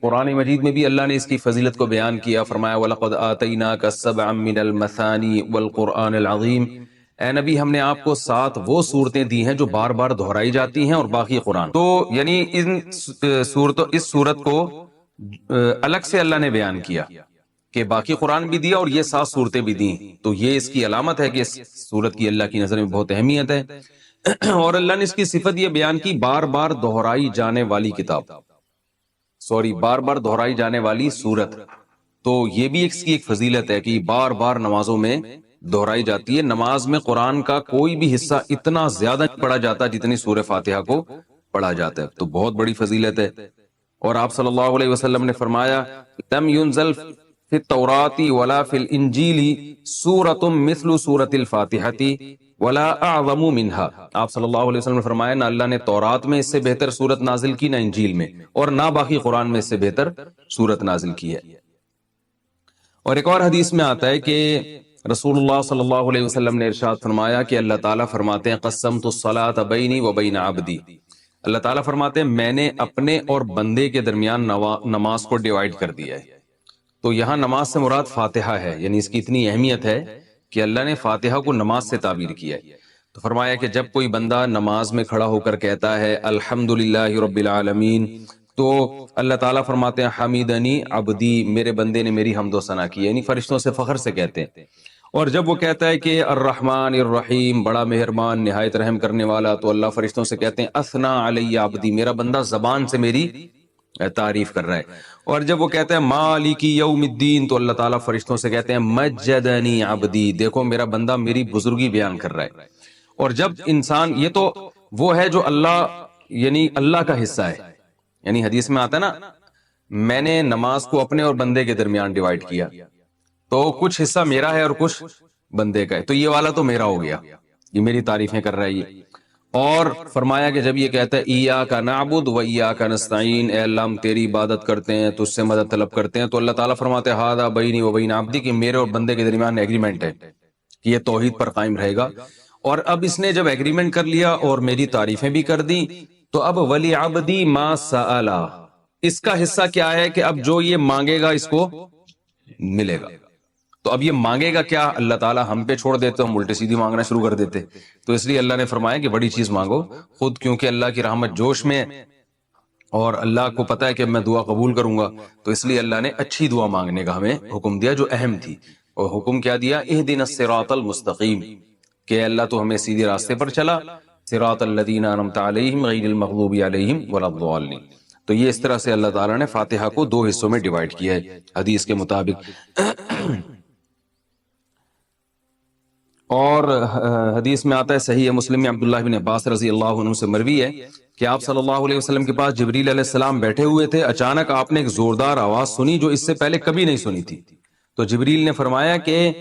قرآن مجید میں بھی اللہ نے اس کی فضیلت کو بیان کیا، فرمایا وَلَقَدْ آتَيْنَاكَ سَبْعًا مِّنَ الْمَثَانِي وَالْقُرْآنِ الْعَظِيمِ، اے نبی ہم نے آپ کو 7 وہ صورتیں دی ہیں جو بار بار دہرائی جاتی ہیں، اور باقی قرآن۔ تو یعنی اس صورت کو الگ سے اللہ نے بیان کیا کہ باقی قرآن بھی دیا اور یہ 7 صورتیں بھی دیں، تو یہ اس کی علامت ہے کہ اس صورت کی اللہ کی نظر میں بہت اہمیت ہے۔ اور اللہ نے اس کی صفت یہ بیان کی، بار بار دہرائی جانے والی کتاب، بار بار دہرائی جانے والی صورت، تو یہ بھی اس کی ایک فضیلت ہے کہ بار بار نمازوں میں دہرائی جاتی ہے۔ نماز میں قرآن کا کوئی بھی حصہ اتنا زیادہ پڑھا جاتا جتنی سورہ فاتحہ کو پڑھا جاتا ہے، تو بہت بڑی فضیلت ہے۔ اور آپ صلی اللہ علیہ وسلم نے فرمایا لم ينزل فی التوراۃ ولا فی الانجیل سورۃ مثل سورۃ الفاتحۃ ولا اعظم منها۔ آپ صلی اللہ علیہ وسلم نے فرمایا نہ اللہ نے تورات میں اس سے بہتر سورت نازل کی، نہ انجیل میں، اور نہ باقی قرآن میں اس سے بہتر سورت نازل کی ہے۔ اور ایک اور حدیث میں آتا ہے کہ رسول اللہ صلی اللہ علیہ وسلم نے ارشاد فرمایا کہ اللہ تعالیٰ فرماتے ہیں قسمت الصلاۃ بینی و بین عبدی، اللہ تعالیٰ فرماتے ہیں میں نے اپنے اور بندے کے درمیان نماز کو ڈیوائیڈ کر دیا ہے۔ تو یہاں نماز سے مراد فاتحہ ہے، یعنی اس کی اتنی اہمیت ہے کہ اللہ نے فاتحہ کو نماز سے تعبیر کیا ہے۔ تو فرمایا کہ جب کوئی بندہ نماز میں کھڑا ہو کر کہتا ہے الحمدللہ رب العالمین، تو اللہ تعالیٰ فرماتے ہیں حمیدنی عبدی، میرے بندے نے میری حمد و ثنا کی، یعنی فرشتوں سے فخر سے کہتے ہیں۔ اور جب وہ کہتا ہے کہ الرحمن الرحیم، بڑا مہربان نہایت رحم کرنے والا، تو اللہ فرشتوں سے کہتے ہیں اثنا علی عبدی، میرا بندہ زبان سے میری تعریف کر رہا ہے۔ اور جب وہ کہتا ہے مالک یوم الدین، تو اللہ تعالیٰ فرشتوں سے کہتے ہیں مجدنی عبدی، دیکھو میرا بندہ میری بزرگی بیان کر رہا ہے۔ اور جب انسان، یہ تو وہ ہے جو اللہ یعنی اللہ کا حصہ ہے، یعنی حدیث میں آتا ہے نا میں نے نماز کو اپنے اور بندے کے درمیان ڈیوائیڈ کیا، تو کچھ حصہ میرا ہے اور کچھ بندے کا ہے، تو یہ والا تو میرا ہو گیا، یہ میری تعریفیں کر رہا ہے یہ۔ اور فرمایا کہ جب یہ کہتا ہے ایاک نعبد و ایاک نستعین، اے اللہ ہم تیری عبادت کرتے ہیں، تجھ سے مدد طلب کرتے ہیں، تو اللہ تعالیٰ فرماتے ہیں ھذا بینی و بین عبدی، کہ میرے اور بندے کے درمیان ایگریمنٹ ہے کہ یہ توحید پر قائم رہے گا۔ اور اب اس نے جب ایگریمنٹ کر لیا اور میری تعریفیں بھی کر دی، تو اب ولی عبدی ما سأل، اس کا حصہ کیا ہے کہ اب جو یہ مانگے گا اس کو ملے گا۔ تو اب یہ مانگے گا کیا؟ اللہ تعالیٰ ہم پہ چھوڑ دیتے، ہم الٹی سیدھی مانگنا شروع کر دیتے، تو اس لیے اللہ نے فرمایا کہ بڑی چیز مانگو خود، کیونکہ اللہ کی رحمت جوش میں ہے اور اللہ کو پتا ہے کہ میں دعا قبول کروں گا، تو اس لیے اللہ نے اچھی دعا مانگنے کا ہمیں حکم دیا جو اہم تھی۔ اور حکم کیا دیا؟ اہدنا الصراط المستقیم، کہ اللہ تو ہمیں سیدھے راستے پر چلا، صراط الذین انعمت علیہم غیر المغضوب علیہم ولا الضالین۔ تو یہ اس طرح سے اللہ تعالیٰ نے فاتحہ کو 2 حصوں میں ڈیوائیڈ کیا ہے حدیث کے مطابق۔ اور حدیث میں آتا ہے صحیح مسلم میں عبداللہ بن عباس رضی اللہ عنہ سے مروی ہے کہ آپ صلی اللہ علیہ وسلم کے پاس جبریل علیہ السلام بیٹھے ہوئے تھے، اچانک آپ نے ایک زوردار آواز سنی جو اس سے پہلے کبھی نہیں سنی تھی۔ تو جبریل نے فرمایا کہ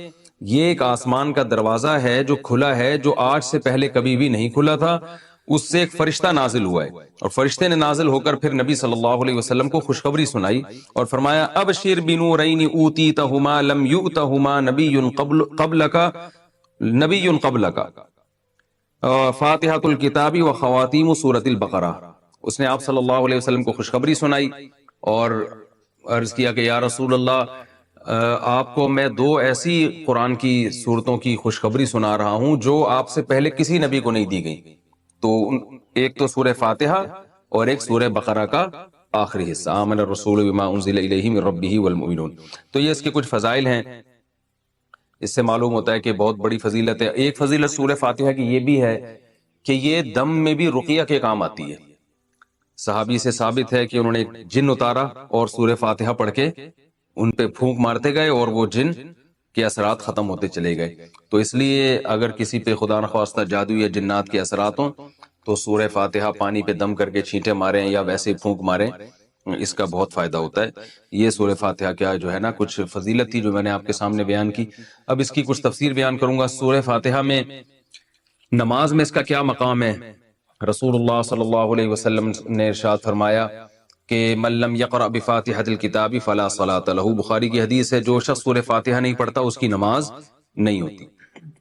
یہ ایک آسمان کا دروازہ ہے جو کھلا ہے، جو آج سے پہلے کبھی بھی نہیں کھلا تھا، اس سے ایک فرشتہ نازل ہوا ہے، اور فرشتے نے نازل ہو کر پھر نبی صلی اللہ علیہ وسلم کو خوشخبری سنائی اور فرمایا ابشر بنورین اوتیتہما لم یؤتہما نبی قبلک فاتحۃ الکتاب و خواتیم سورۃ البقرہ۔ اس نے آپ صلی اللہ علیہ وسلم کو خوشخبری سنائی اور عرض کیا کہ یا رسول اللہ، آپ کو میں 2 ایسی قرآن کی صورتوں کی خوشخبری سنا رہا ہوں جو آپ سے پہلے کسی نبی کو نہیں دی گئی، تو ایک تو سورہ فاتحہ اور ایک سورہ بقرہ کا آخری حصہ، آمن الرسول بما انزل الیہ من ربہ والمؤمنون۔ تو یہ اس کے کچھ فضائل ہیں، اس سے معلوم ہوتا ہے کہ بہت بڑی فضیلت ہے۔ ایک فضیلت سورہ فاتحہ کی یہ بھی ہے کہ یہ دم میں بھی رقیہ کے کام آتی ہے۔ صحابی سے ثابت ہے کہ انہوں نے ایک جن اتارا اور سورہ فاتحہ پڑھ کے ان پہ پھونک مارتے گئے اور وہ جن کے اثرات ختم ہوتے چلے گئے۔ تو اس لیے اگر کسی پہ خدا نخواستہ جادو یا جنات کے اثرات ہوں تو سورہ فاتحہ پانی پہ دم کر کے چھینٹے ماریں یا ویسے پھونک ماریں، اس کا بہت فائدہ ہوتا ہے۔ یہ سورہ فاتحہ کیا جو ہے نا کچھ فضیلت تھی جو میں نے آپ کے سامنے بیان کی۔ اب اس کی کچھ تفسیر بیان کروں گا۔ سورہ فاتحہ میں نماز میں اس کا کیا مقام ہے؟ رسول اللہ صلی اللہ علیہ وسلم نے ارشاد فرمایا کہ من لم یقرأ بفاتحۃ الکتاب فلا صلاۃ لہ، بخاری کی حدیث ہے جو شخص سورہ فاتحہ نہیں پڑھتا اس کی نماز نہیں ہوتی۔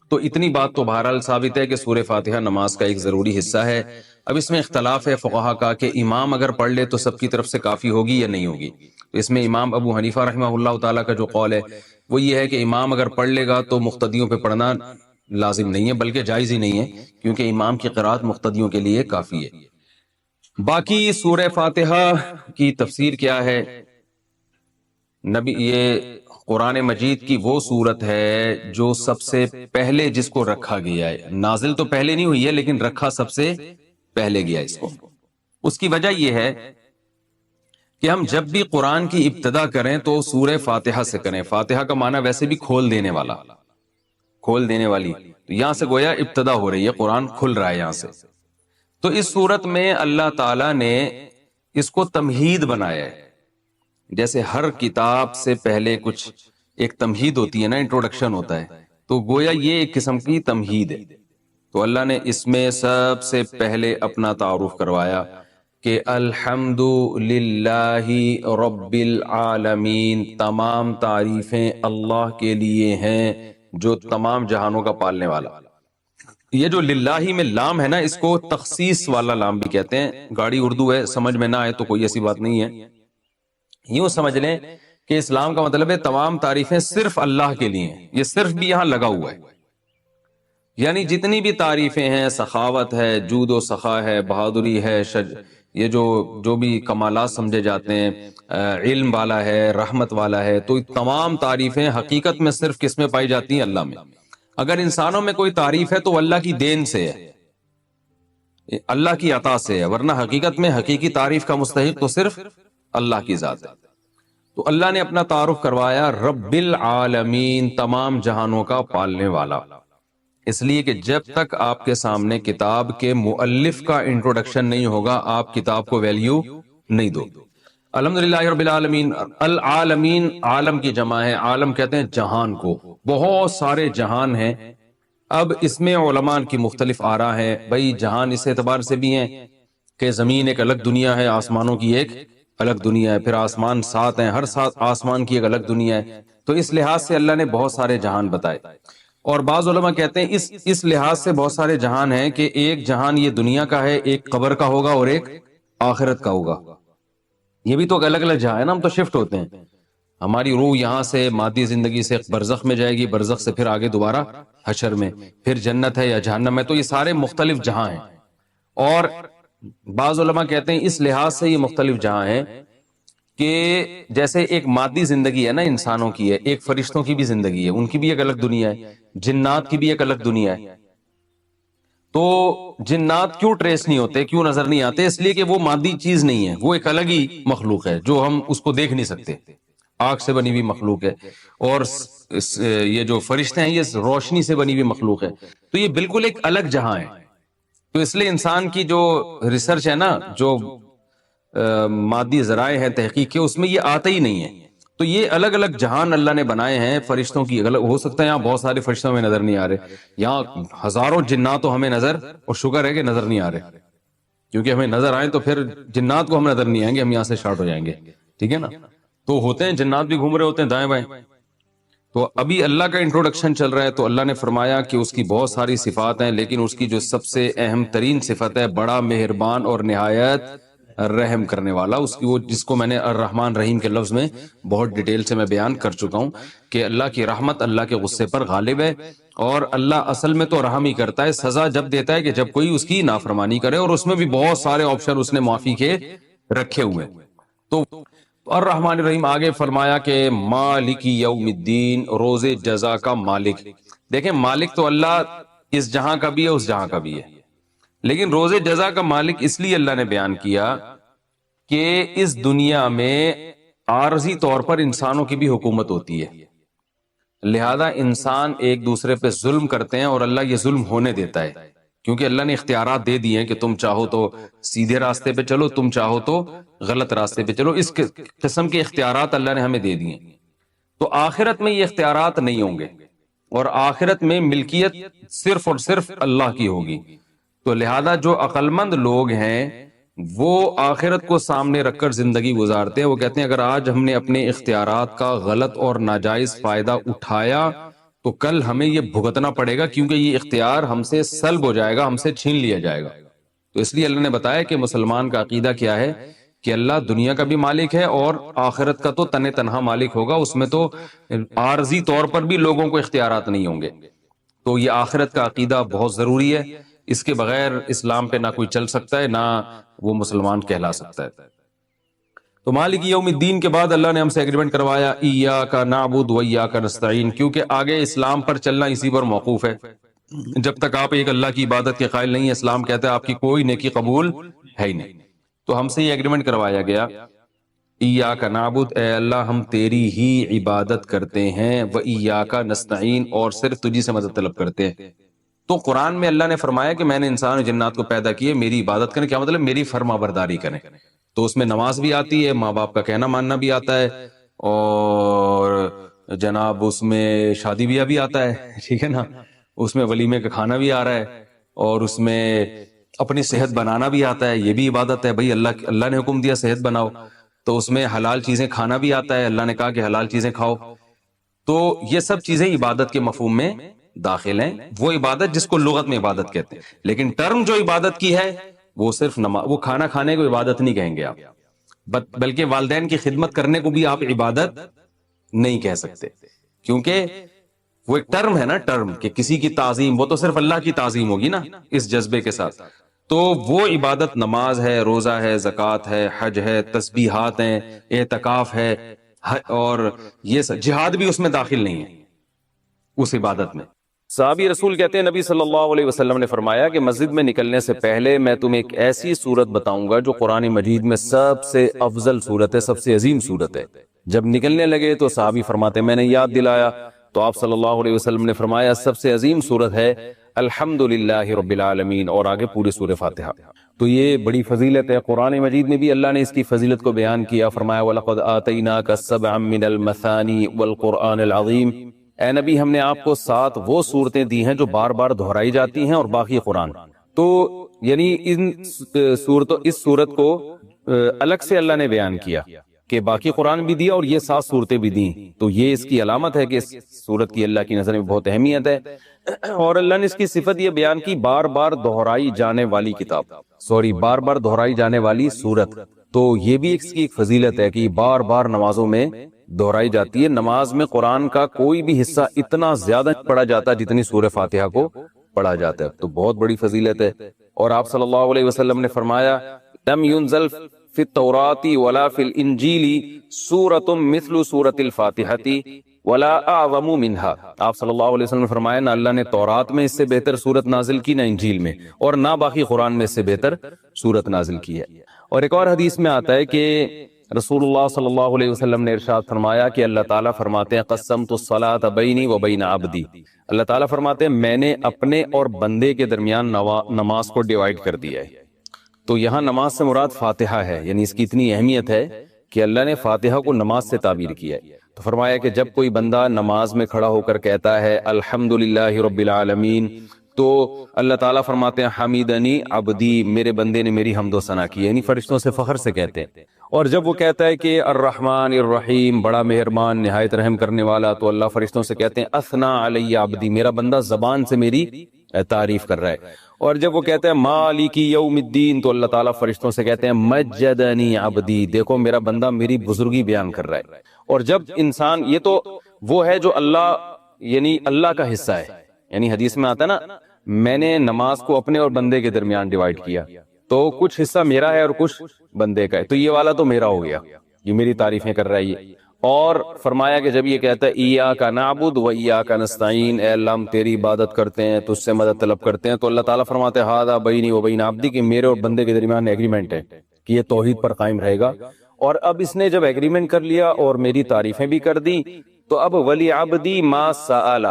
تو اتنی بات تو بہرحال ثابت ہے کہ سورہ فاتحہ نماز کا ایک ضروری حصہ ہے، اب اس میں اختلاف ہے فقہا کا کہ امام اگر پڑھ لے تو سب کی طرف سے کافی ہوگی یا نہیں ہوگی. تو اس میں امام ابو حنیفہ رحمہ اللہ تعالیٰ کا جو قول ہے وہ یہ ہے کہ امام اگر پڑھ لے گا تو مقتدیوں پہ پڑھنا لازم نہیں ہے، بلکہ جائز ہی نہیں ہے، کیونکہ امام کی قرات مقتدیوں کے لیے کافی ہے. باقی سورہ فاتحہ کی تفسیر کیا ہے؟ نبی یہ قرآن مجید کی وہ سورت ہے جو سب سے پہلے جس کو رکھا گیا ہے. نازل تو پہلے نہیں ہوئی ہے لیکن رکھا سب سے پہلے گیا اس کو. اس کی وجہ یہ ہے کہ ہم جب بھی قرآن کی ابتدا کریں تو سورہ فاتحہ سے کریں. فاتحہ کا معنی ویسے بھی کھول دینے والا، کھول دینے والی، تو یہاں سے گویا ابتدا ہو رہی ہے، قرآن کھل رہا ہے یہاں سے. تو اس صورت میں اللہ تعالیٰ نے اس کو تمہید بنایا ہے. جیسے ہر کتاب سے پہلے کچھ ایک تمہید ہوتی ہے نا، انٹروڈکشن ہوتا ہے، تو گویا یہ ایک قسم کی تمہید ہے. تو اللہ نے اس میں سب سے پہلے اپنا تعارف کروایا کہ الحمد للہ رب العالمین، تمام تعریفیں اللہ کے لیے ہیں جو تمام جہانوں کا پالنے والا. یہ جو للہ میں لام ہے نا، اس کو تخصیص والا لام بھی کہتے ہیں. گاڑی اردو ہے، سمجھ میں نہ آئے تو کوئی ایسی بات نہیں ہے، یوں سمجھ لیں کہ اسلام کا مطلب ہے تمام تعریفیں صرف اللہ کے لیے ہیں. یہ صرف بھی یہاں لگا ہوا ہے، یعنی جتنی بھی تعریفیں ہیں، سخاوت ہے، جود و سخا ہے، بہادری ہے، یہ جو بھی کمالات سمجھے جاتے ہیں، علم والا ہے، رحمت والا ہے، تو تمام تعریفیں حقیقت میں صرف کس میں پائی جاتی ہیں؟ اللہ میں. اگر انسانوں میں کوئی تعریف ہے تو وہ اللہ کی دین سے ہے، اللہ کی عطا سے ہے، ورنہ حقیقت میں حقیقی تعریف کا مستحق تو صرف اللہ کی ذات ہے. تو اللہ نے اپنا تعارف کروایا رب العالمین، تمام جہانوں کا پالنے والا، اس لیے کہ جب تک آپ کے سامنے کتاب کے مؤلف کا انٹروڈکشن نہیں ہوگا آپ کتاب کو ویلیو نہیں دو. الحمدللہ رب العالمین، العالمین عالم کی جمع ہے، عالم کہتے ہیں جہان کو، بہت سارے جہان ہیں. اب اس میں علماء کی مختلف آراء ہیں. بھئی جہان اس اعتبار سے بھی ہیں کہ زمین ایک الگ دنیا ہے، آسمانوں کی ایک الگ دنیا ہے، پھر آسمان 7 ہیں، ہر 7 آسمان کی ایک الگ دنیا ہے. تو اس لحاظ سے اللہ نے بہت سارے جہان بتائے. اور بعض علماء کہتے ہیں اس لحاظ سے بہت سارے جہان ہیں کہ ایک جہان یہ دنیا کا ہے، ایک قبر کا ہوگا اور ایک آخرت کا ہوگا. یہ بھی تو الگ الگ جہاں ہے نا، ہم تو شفٹ ہوتے ہیں. ہماری روح یہاں سے مادی زندگی سے برزخ میں جائے گی، برزخ سے پھر آگے دوبارہ حشر میں، پھر جنت ہے یا جہنم ہے. تو یہ سارے مختلف جہاں ہیں. اور بعض علماء کہتے ہیں اس لحاظ سے یہ مختلف جہاں ہیں کہ جیسے ایک مادی زندگی ہے نا انسانوں کی ہے، ایک فرشتوں کی بھی زندگی ہے، ان کی بھی ایک الگ دنیا ہے، جنات کی بھی ایک الگ دنیا ہے. تو جنات کیوں ٹریس نہیں ہوتے، کیوں نظر نہیں آتے؟ اس لیے کہ وہ مادی چیز نہیں ہے، وہ ایک الگ ہی مخلوق ہے جو ہم اس کو دیکھ نہیں سکتے. آگ سے بنی ہوئی مخلوق ہے، اور یہ جو فرشتے ہیں یہ روشنی سے بنی ہوئی مخلوق ہے. تو یہ بالکل ایک الگ جہاں ہے. تو اس لیے انسان کی جو ریسرچ ہے نا، جو مادی ذرائع ہیں تحقیق کے، اس میں یہ آتا ہی نہیں ہے. تو یہ الگ الگ جہان اللہ نے بنائے ہیں. فرشتوں کی الگ ہو سکتا ہے، یہاں بہت سارے فرشتوں میں نظر نہیں آ رہے، یہاں ہزاروں جنات تو ہمیں نظر، اور شکر ہے کہ نظر نہیں آ رہے، کیونکہ ہمیں نظر آئیں تو پھر جنات کو ہم نظر نہیں آئیں گے، ہم یہاں سے شارٹ ہو جائیں گے. ٹھیک ہے نا؟ تو ہوتے ہیں جنات بھی گھوم رہے ہوتے ہیں دائیں بائیں. تو ابھی اللہ کا انٹروڈکشن چل رہا ہے، تو اللہ نے فرمایا کہ اس کی بہت ساری صفات ہیں، لیکن اس کی جو سب سے اہم ترین صفت ہے، بڑا مہربان اور نہایت رحم کرنے والا. اس کی وہ جس کو میں نے الرحمن رحیم کے لفظ میں بہت ڈیٹیل سے میں بیان کر چکا ہوں کہ اللہ کی رحمت اللہ کے غصے پر غالب ہے، اور اللہ اصل میں تو رحم ہی کرتا ہے، سزا جب دیتا ہے کہ جب کوئی اس کی نافرمانی کرے، اور اس میں بھی بہت سارے آپشن اس نے معافی کے رکھے ہوئے. تو الرحمن الرحیم آگے فرمایا کہ مالک یوم الدین، روز جزا کا مالک. دیکھیں مالک تو اللہ اس جہاں کا بھی ہے، اس جہاں کا بھی ہے، لیکن روز جزا کا مالک اس لیے اللہ نے بیان کیا کہ اس دنیا میں عارضی طور پر انسانوں کی بھی حکومت ہوتی ہے، لہذا انسان ایک دوسرے پہ ظلم کرتے ہیں، اور اللہ یہ ظلم ہونے دیتا ہے، کیونکہ اللہ نے اختیارات دے دیے ہیں کہ تم چاہو تو سیدھے راستے پہ چلو، تم چاہو تو غلط راستے پہ چلو. اس قسم کے اختیارات اللہ نے ہمیں دے دیے. تو آخرت میں یہ اختیارات نہیں ہوں گے، اور آخرت میں ملکیت صرف اور صرف اللہ کی ہوگی. تو لہذا جو عقل مند لوگ ہیں وہ آخرت کو سامنے رکھ کر زندگی گزارتے ہیں. وہ کہتے ہیں اگر آج ہم نے اپنے اختیارات کا غلط اور ناجائز فائدہ اٹھایا تو کل ہمیں یہ بھگتنا پڑے گا، کیونکہ یہ اختیار ہم سے سلب ہو جائے گا، ہم سے چھین لیا جائے گا. تو اس لیے اللہ نے بتایا کہ مسلمان کا عقیدہ کیا ہے کہ اللہ دنیا کا بھی مالک ہے اور آخرت کا تو تن تنہا مالک ہوگا، اس میں تو عارضی طور پر بھی لوگوں کو اختیارات نہیں ہوں گے۔ تو یہ آخرت کا عقیدہ بہت ضروری ہے، اس کے بغیر اسلام پہ نہ کوئی چل سکتا ہے، نہ وہ مسلمان کہلا سکتا ہے۔ تو مالک یوم الدین کے بعد اللہ نے ہم سے ایگریمنٹ کروایا ایاک نعبد و ایاک نستعین، کیونکہ آگے اسلام پر چلنا اسی پر موقوف ہے۔ جب تک آپ ایک اللہ کی عبادت کے قائل نہیں ہیں، اسلام کہتا ہے آپ کی کوئی نیکی قبول ہے ہی نہیں۔ تو ہم سے یہ ایگریمنٹ کروایا گیا ایاک نعبد، اے اللہ ہم تیری ہی عبادت کرتے ہیں، و ایاک نستعین، اور صرف تجھی سے مدد طلب کرتے ہیں۔ تو قرآن میں اللہ نے فرمایا کہ میں نے انسان و جنات کو پیدا کیے میری عبادت کریں، کیا مطلب میری فرما برداری کریں۔ تو اس میں نماز بھی آتی ہے، ماں باپ کا کہنا ماننا بھی آتا ہے، اور جناب اس میں شادی بیاہ بھی آتا ہے، ٹھیک ہے نا، اس میں ولیمے کا کھانا بھی آ رہا ہے، اور اس میں اپنی صحت بنانا بھی آتا ہے، یہ بھی عبادت ہے بھائی، اللہ نے حکم دیا صحت بناؤ، تو اس میں حلال چیزیں کھانا بھی آتا ہے، اللہ نے کہا کہ حلال چیزیں کھاؤ۔ تو یہ سب چیزیں عبادت کے مفہوم میں داخل ہیں، وہ عبادت جس کو لغت میں عبادت کہتے ہیں، لیکن ٹرم جو عبادت کی ہے وہ صرف وہ کھانا کھانے کو عبادت نہیں کہیں گے آپ، بلکہ والدین کی خدمت کرنے کو بھی آپ عبادت نہیں کہہ سکتے، کیونکہ وہ ایک ٹرم ہے نا، ٹرم کہ کسی کی تعظیم، وہ تو صرف اللہ کی تعظیم ہوگی نا اس جذبے کے ساتھ۔ تو وہ عبادت نماز ہے، روزہ ہے، زکوٰۃ ہے، حج ہے، تسبیحات ہیں، اعتکاف ہے، اور یہ جہاد بھی اس میں داخل نہیں ہے اس عبادت میں۔ صحابی رسول کہتے ہیں نبی صلی اللہ علیہ وسلم نے فرمایا کہ مسجد میں نکلنے سے پہلے میں تمہیں ایک ایسی صورت بتاؤں گا جو قرآن مجید میں سب سے افضل صورت ہے، سب سے عظیم صورت ہے۔ جب نکلنے لگے تو صحابی فرماتے میں نے یاد دلایا تو آپ صلی اللہ علیہ وسلم نے فرمایا سب سے عظیم صورت ہے الحمدللہ رب العالمین، اور آگے پوری سورہ فاتحہ۔ تو یہ بڑی فضیلت ہے، قرآن مجید میں بھی اللہ نے اس کی فضیلت کو بیان کیا، فرمایا وَلَقَدْ آتَيْنَاكَ سَبْعًا مِّنَ الْمَثَانِي وَالْقُرْآنِ الْعَظِيمِ، اے نبی ہم نے آپ کو 7 وہ صورتیں دی ہیں جو بار بار دہرائی جاتی ہیں، اور باقی قرآن۔ تو یعنی اس صورت کو الگ سے اللہ نے بیان کیا کہ باقی قرآن بھی دیا اور یہ 7 صورتیں بھی دیں، تو یہ اس کی علامت ہے کہ اس صورت کی اللہ کی نظر میں بہت اہمیت ہے۔ اور اللہ نے اس کی صفت یہ بیان کی بار بار دہرائی جانے والی بار بار دہرائی جانے والی صورت، تو یہ بھی اس کی ایک فضیلت ہے کہ بار بار نمازوں میں دہرائی جاتی ہے۔ نماز میں قرآن کا کوئی بھی حصہ اتنا زیادہ پڑھا جاتا جتنی سورہ فاتحہ کو پڑھا جاتا ہے، تو بہت بڑی فضیلت ہے۔ اور آپ صلی اللہ علیہ وسلم نے فرمایا لم ينزل فی التوراۃ ولا فی الانجیل سورۃ مثل سورۃ الفاتحۃ ولا اعظم منها، آپ صلی اللہ علیہ وسلم نے فرمایا نہ اللہ نے تورات میں اس سے بہتر سورت نازل کی، نہ انجیل میں، اور نہ باقی قرآن میں اس سے بہتر سورت نازل کی ہے۔ اور ایک اور حدیث میں آتا ہے کہ رسول اللہ صلی اللہ علیہ وسلم نے ارشاد فرمایا کہ اللہ تعالیٰ فرماتے ہیں قسمت الصلاۃ بینی و بین عبدی، اللہ تعالیٰ فرماتے ہیں میں نے اپنے اور بندے کے درمیان نماز کو ڈیوائیڈ کر دیا ہے۔ تو یہاں نماز سے مراد فاتحہ ہے، یعنی اس کی اتنی اہمیت ہے کہ اللہ نے فاتحہ کو نماز سے تعبیر کیا ہے۔ تو فرمایا کہ جب کوئی بندہ نماز میں کھڑا ہو کر کہتا ہے الحمدللہ رب العالمین، تو اللہ تعالیٰ فرماتے ہیں حمیدنی عبدی، میرے بندے نے میری حمد و ثنا کی، یعنی فرشتوں سے فخر سے کہتے ہیں۔ اور جب وہ کہتا ہے کہ الرحمن الرحیم، بڑا مہربان نہایت رحم کرنے والا، تو اللہ فرشتوں سے کہتے ہیں اثنا علی عبدی، میرا بندہ زبان سے میری تعریف کر رہا ہے۔ اور جب وہ کہتا ہے مالک یوم الدین، تو اللہ تعالیٰ فرشتوں سے کہتے ہیں مجدنی عبدی، دیکھو میرا بندہ میری بزرگی بیان کر رہا ہے۔ اور جب انسان، یہ تو وہ ہے جو اللہ یعنی اللہ کا حصہ ہے، یعنی حدیث میں آتا ہے نا میں نے نماز کو اپنے اور بندے کے درمیان ڈیوائیڈ کیا، تو کچھ حصہ میرا ہے اور کچھ بندے کا ہے، تو یہ والا تو میرا ہو گیا، یہ میری تعریفیں کر رہا ہے یہ۔ اور فرمایا کہ جب یہ کہتا ہے ایاک نعبد و ایاک نستعین، اے اللہ ہم تیری عبادت کرتے ہیں، تجھ سے مدد طلب کرتے ہیں، تو اللہ تعالیٰ فرماتے ہیں ھذا بینی و بین عبدی، کہ میرے اور بندے کے درمیان ایگریمنٹ ہے کہ یہ توحید پر قائم رہے گا۔ اور اب اس نے جب ایگریمنٹ کر لیا اور میری تعریفیں بھی کر دی، تو اب ولی عبدی ما سأل،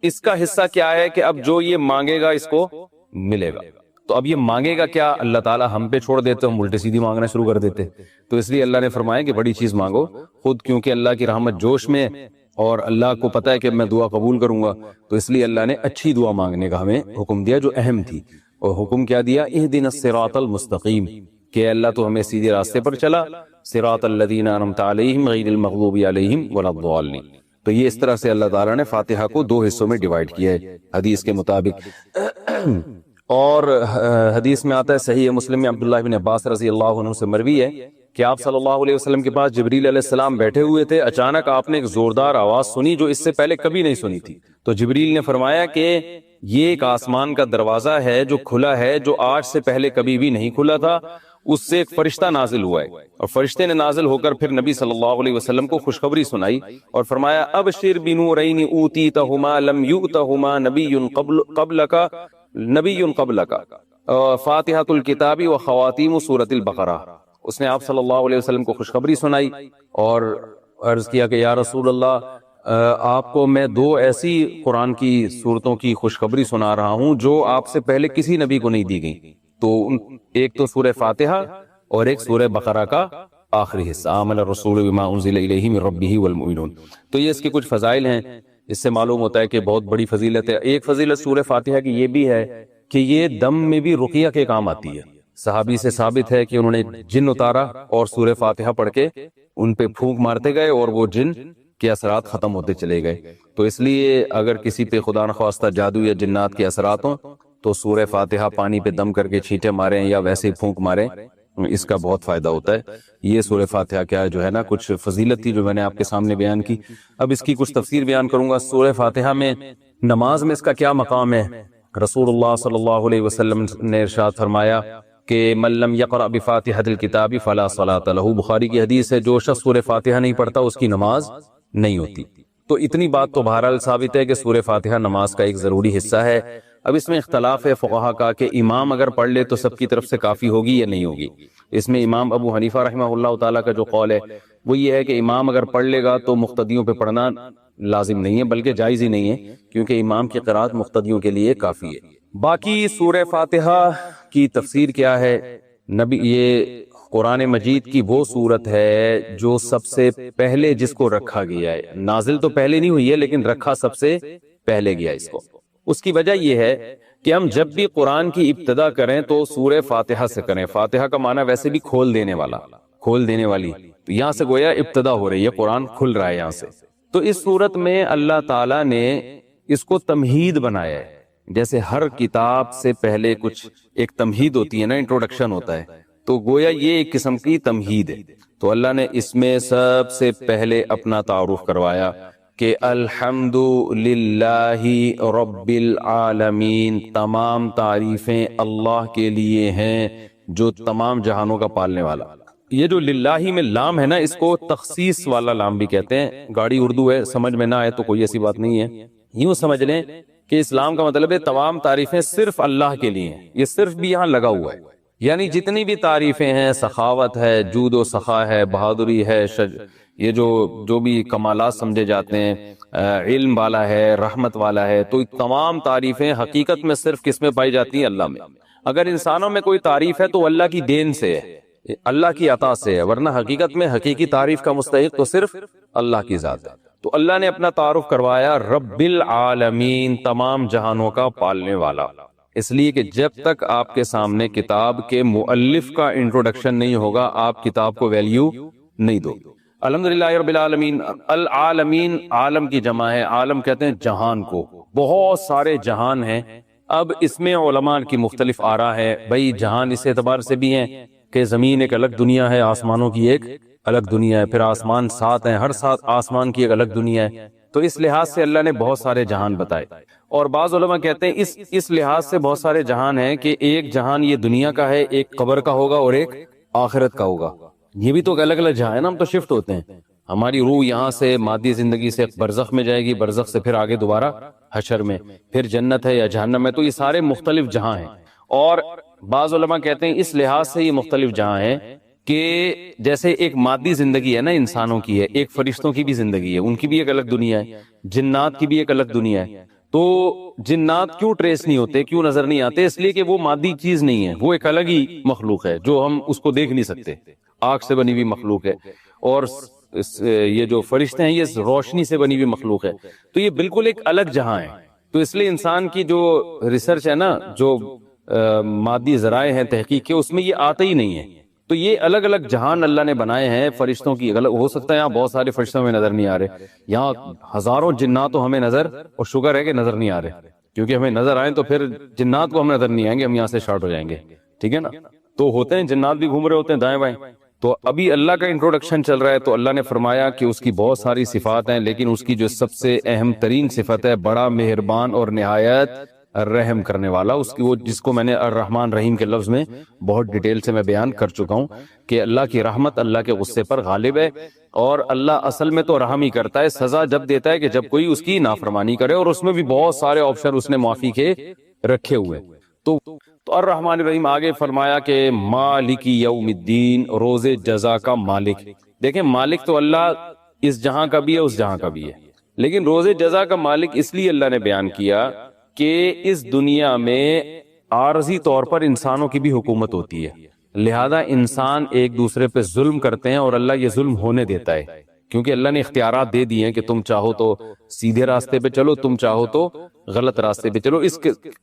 اس کا حصہ کیا ہے کہ اب جو یہ مانگے گا اس کو ملے گا۔ تو اب یہ مانگے گا کیا، اللہ تعالیٰ ہم پہ چھوڑ دیتے، ہم الٹے سیدھی مانگنا شروع کر دیتے، تو اس لیے اللہ نے فرمایا کہ بڑی چیز مانگو خود، کیونکہ اللہ کی رحمت جوش میں، اور اللہ کو پتہ ہے کہ میں دعا قبول کروں گا، تو اس لیے اللہ نے اچھی دعا مانگنے کا ہمیں حکم دیا جو اہم تھی۔ اور حکم کیا دیا، اہدنا الصراط المستقیم، کہ اللہ تو ہمیں سیدھے راستے پر چلا، صراط الذین انعمت علیہم غیر المغضوب علیہم ولا الضالین۔ تو یہ اس طرح سے اللہ تعالیٰ نے فاتحہ کو 2 حصوں میں ڈیوائیڈ کیا ہے حدیث کے مطابق۔ اور حدیث میں آتا ہے صحیح مسلم میں عبداللہ بن عباس رضی اللہ عنہ سے مروی ہے کہ آپ صلی اللہ علیہ وسلم کے پاس جبریل علیہ السلام بیٹھے ہوئے تھے، اچانک آپ نے ایک زوردار آواز سنی جو اس سے پہلے کبھی نہیں سنی تھی. تو جبریل نے فرمایا کہ یہ ایک آسمان کا دروازہ ہے جو کھلا ہے، جو آج سے پہلے کبھی بھی نہیں کھلا تھا. اس سے ایک فرشتہ نازل ہوا ہے، اور فرشتے نے نازل ہو کر پھر نبی صلی اللہ علیہ وسلم کو خوشخبری سنائی اور فرمایا ابشر بنورین اوتیتہما لم یؤتہما نبی قبلک فاتحۃ الکتاب و خواتیم سورۃ البقرہ. اس نے آپ صلی اللہ علیہ وسلم کو خوشخبری سنائی اور عرض کیا کہ یا رسول اللہ، آپ کو میں دو ایسی قرآن کی صورتوں کی خوشخبری سنا رہا ہوں جو آپ سے پہلے کسی نبی کو نہیں دی گئی. تو ایک تو سورہ فاتحہ اور ایک سورہ بقرہ کا آخری حصہ، آمن الرسول بما انزل الیہ من ربہ والمؤمنون. تو یہ اس کے کچھ فضائل ہیں، اس سے معلوم ہوتا ہے کہ بہت بڑی فضیلت ہے. ایک فضیلت سورہ فاتحہ کی یہ بھی ہے کہ یہ دم میں بھی رقیہ کے کام آتی ہے. صحابی سے ثابت ہے کہ انہوں نے جن اتارا اور سورہ فاتحہ پڑھ کے ان پہ پھونک مارتے گئے اور وہ جن کے اثرات ختم ہوتے چلے گئے. تو اس لیے اگر کسی پہ خدا نخواستہ جادو یا جنات کے اثرات ہوں تو سورہ فاتحہ پانی پہ دم کر کے چھینٹے ماریں یا ویسے ہی پھونک ماریں، اس کا بہت فائدہ ہوتا ہے. یہ سورہ فاتحہ کیا جو ہے نا کچھ فضیلت تھی جو میں نے آپ کے سامنے بیان کی. اب اس کی کچھ تفسیر بیان کروں گا. سورہ فاتحہ میں نماز میں اس کا کیا مقام ہے؟ رسول اللہ صلی اللہ علیہ وسلم نے ارشاد فرمایا کہ من لم یقرأ بفاتحۃ الکتاب فلا صلاۃ لہ. بخاری کی حدیث ہے، جو شخص سورہ فاتحہ نہیں پڑھتا اس کی نماز نہیں ہوتی. تو اتنی بات تو بہرحال ثابت ہے کہ سورہ فاتحہ نماز کا ایک ضروری حصہ ہے. اب اس میں اختلاف ہے فقہا کا کہ امام اگر پڑھ لے تو سب کی طرف سے کافی ہوگی یا نہیں ہوگی. اس میں امام ابو حنیفہ رحمہ اللہ تعالیٰ کا جو قول ہے وہ یہ ہے کہ امام اگر پڑھ لے گا تو مقتدیوں پہ پڑھنا لازم نہیں ہے، بلکہ جائز ہی نہیں ہے، کیونکہ امام کی قرات مقتدیوں کے لیے کافی ہے. باقی سورہ فاتحہ کی تفسیر کیا ہے؟ نبی یہ قرآن مجید کی وہ سورت ہے جو سب سے پہلے جس کو رکھا گیا ہے. نازل تو پہلے نہیں ہوئی ہے لیکن رکھا سب سے پہلے گیا اس کو. اس کی وجہ یہ ہے کہ ہم جب بھی قرآن کی ابتدا کریں تو سورہ فاتحہ سے کریں. فاتحہ کا معنی ویسے بھی کھول دینے والا، کھول دینے والی. تو یہاں سے گویا ابتدا ہو رہی ہے، قرآن کھل رہا ہے یہاں سے. تو اس صورت میں اللہ تعالیٰ نے اس کو تمہید بنایا ہے. جیسے ہر کتاب سے پہلے کچھ ایک تمہید ہوتی ہے نا، انٹروڈکشن ہوتا ہے، تو گویا یہ ایک قسم کی تمہید ہے. تو اللہ نے اس میں سب سے پہلے اپنا تعارف کروایا کہ الحمد للہ رب العالمین، تمام تعریفیں اللہ کے لیے ہیں جو تمام جہانوں کا پالنے والا. یہ جو للہ میں لام ہے نا، اس کو تخصیص والا لام بھی کہتے ہیں. گاڑی اردو ہے، سمجھ میں نہ آئے تو کوئی ایسی بات نہیں ہے. یوں سمجھ لیں کہ اسلام کا مطلب ہے تمام تعریفیں صرف اللہ کے لیے ہیں. یہ صرف بھی یہاں لگا ہوا ہے، یعنی جتنی بھی تعریفیں ہیں، سخاوت ہے، جود و سخا ہے، بہادری ہے، یہ جو بھی کمالات سمجھے جاتے ہیں، علم والا ہے، رحمت والا ہے، تو تمام تعریفیں حقیقت میں صرف کس میں پائی جاتی ہیں؟ اللہ میں. اگر انسانوں میں کوئی تعریف ہے تو اللہ کی دین سے ہے، اللہ کی عطا سے ہے، ورنہ حقیقت میں حقیقی تعریف کا مستحق تو صرف اللہ کی ذات ہے. تو اللہ نے اپنا تعارف کروایا رب العالمین، تمام جہانوں کا پالنے والا. اس لیے کہ جب تک آپ کے سامنے کتاب کے مؤلف کا انٹروڈکشن نہیں ہوگا آپ کتاب کو ویلیو نہیں دو. الحمدللہ رب العالمین. العالمین عالم کی جمع ہے، عالم کہتے ہیں جہان کو. بہت سارے جہان ہیں. اب اس میں علماء کی مختلف آراء ہے. بھئی جہان اس اعتبار سے بھی ہیں کہ زمین ایک الگ دنیا ہے، آسمانوں کی ایک الگ دنیا ہے، پھر آسمان 7 ہیں، ہر 7 آسمان کی ایک الگ دنیا ہے. تو اس لحاظ سے اللہ نے بہت سارے جہان بتائے. اور بعض علماء کہتے ہیں اس لحاظ سے بہت سارے جہان ہیں کہ ایک جہان یہ دنیا کا ہے، ایک قبر کا ہوگا اور ایک آخرت کا ہوگا. یہ بھی تو الگ الگ جہاں ہے نا، ہم تو شفٹ ہوتے ہیں. ہماری روح یہاں سے مادی زندگی سے برزخ میں جائے گی، برزخ سے پھر آگے دوبارہ حشر میں، پھر جنت ہے یا جہنم میں. تو یہ سارے مختلف جہاں ہیں. اور بعض علماء کہتے ہیں اس لحاظ سے یہ مختلف جہاں ہیں کہ جیسے ایک مادی زندگی ہے نا انسانوں کی ہے، ایک فرشتوں کی بھی زندگی ہے، ان کی بھی ایک الگ دنیا ہے، جنات کی بھی ایک الگ دنیا ہے. تو جنات کیوں ٹریس نہیں ہوتے، کیوں نظر نہیں آتے؟ اس لیے کہ وہ مادی چیز نہیں ہے، وہ ایک الگ ہی مخلوق ہے جو ہم اس کو دیکھ نہیں سکتے. آگ سے بنی ہوئی مخلوق ہے. اور یہ جو فرشتے ہیں یہ روشنی سے بنی ہوئی مخلوق ہے. تو یہ بالکل ایک الگ جہاں ہے. تو اس لیے انسان کی جو ریسرچ ہے نا، جو مادی ذرائع ہیں تحقیق کے، اس میں یہ آتا ہی نہیں ہے. تو یہ الگ الگ جہان اللہ نے بنائے ہیں. فرشتوں کی الگ ہو سکتا ہے یہاں بہت سارے فرشتوں ہمیں نظر نہیں آ رہے، یہاں ہزاروں جنات ہمیں نظر، اور شکر ہے کہ نظر نہیں آ رہے. کیونکہ ہمیں نظر آئیں تو پھر جنات کو ہم نظر نہیں آئیں گے، ہم یہاں سے شارٹ ہو جائیں گے، ٹھیک ہے نا. تو ہوتے ہیں جنات بھی گھوم رہے ہوتے ہیں دائیں بائیں. تو ابھی اللہ کا انٹروڈکشن چل رہا ہے، تو اللہ نے فرمایا کہ اس کی بہت ساری صفات ہیں، لیکن اس کی جو سب سے اہم ترین صفت ہے، بڑا مہربان اور نہایت رحم کرنے والا. اس کی وہ جس کو میں نے الرحمن رحیم کے لفظ میں بہت ڈیٹیل سے میں بیان کر چکا ہوں کہ اللہ کی رحمت اللہ کے غصے پر غالب ہے، اور اللہ اصل میں تو رحم ہی کرتا ہے، سزا جب دیتا ہے کہ جب کوئی اس کی نافرمانی کرے، اور اس میں بھی بہت سارے آپشن اس نے معافی کے رکھے ہوئے. تو الرحمن الرحیم آگے فرمایا کہ مالک یوم الدین، روز جزا کا مالک. دیکھیں مالک تو اللہ اس جہاں کا بھی ہے اس جہاں کا بھی ہے، لیکن روز جزا کا مالک اس لیے اللہ نے بیان کیا کہ اس دنیا میں عارضی طور پر انسانوں کی بھی حکومت ہوتی ہے، لہذا انسان ایک دوسرے پہ ظلم کرتے ہیں اور اللہ یہ ظلم ہونے دیتا ہے، کیونکہ اللہ نے اختیارات دے دیے ہیں کہ تم چاہو تو سیدھے راستے پہ چلو، تم چاہو تو غلط راستے پہ چلو. اس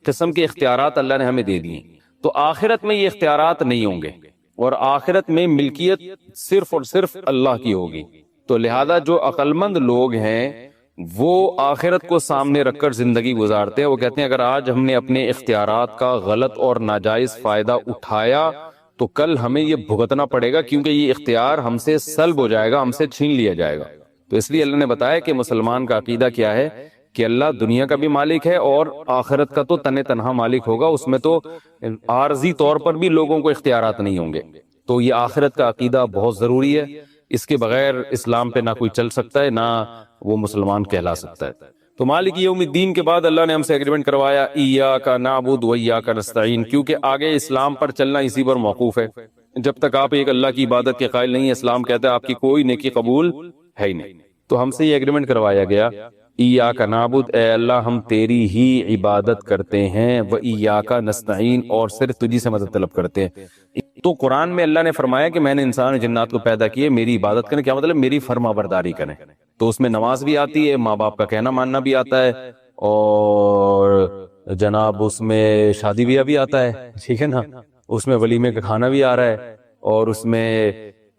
قسم کے اختیارات اللہ نے ہمیں دے دیے. تو آخرت میں یہ اختیارات نہیں ہوں گے، اور آخرت میں ملکیت صرف اور صرف اللہ کی ہوگی. تو لہذا جو عقل مند لوگ ہیں وہ آخرت کو سامنے رکھ کر زندگی گزارتے ہیں. وہ کہتے ہیں اگر آج ہم نے اپنے اختیارات کا غلط اور ناجائز فائدہ اٹھایا تو کل ہمیں یہ بھگتنا پڑے گا، کیونکہ یہ اختیار ہم سے سلب ہو جائے گا، ہم سے چھین لیا جائے گا. تو اس لیے اللہ نے بتایا کہ مسلمان کا عقیدہ کیا ہے کہ اللہ دنیا کا بھی مالک ہے اور آخرت کا تو تنہا مالک ہوگا، اس میں تو عارضی طور پر بھی لوگوں کو اختیارات نہیں ہوں گے. تو یہ آخرت کا عقیدہ بہت ضروری ہے، اس کے بغیر اسلام پہ نہ کوئی چل سکتا ہے، نہ وہ مسلمان کہلا سکتا ہے. تو مالک یوم الدین کے بعد اللہ نے ہم سے ایگریمنٹ کروایا ایاک نعبد و ایاک نستعین، کیونکہ آگے اسلام پر چلنا اسی پر موقوف ہے. جب تک آپ ایک اللہ کی عبادت کے قائل نہیں ہیں، اسلام کہتا ہے آپ کی کوئی نیکی قبول ہے ہی نہیں. تو ہم سے یہ ایگریمنٹ کروایا گیا ایاک نعبد، اے اللہ ہم تیری ہی عبادت کرتے ہیں، و ایاک نستعین، اور صرف تجھی سے مدد طلب کرتے ہیں. تو قرآن میں اللہ نے فرمایا کہ میں نے انسان جنات کو پیدا کیے میری عبادت کریں، کیا مطلب میری فرما برداری کریں. تو اس میں نماز بھی آتی ہے، ماں باپ کا کہنا ماننا بھی آتا ہے، اور جناب اس میں شادی بیاہ بھی آتا ہے، ٹھیک ہے نا، اس میں ولیمے کا کھانا بھی آ رہا ہے، اور اس میں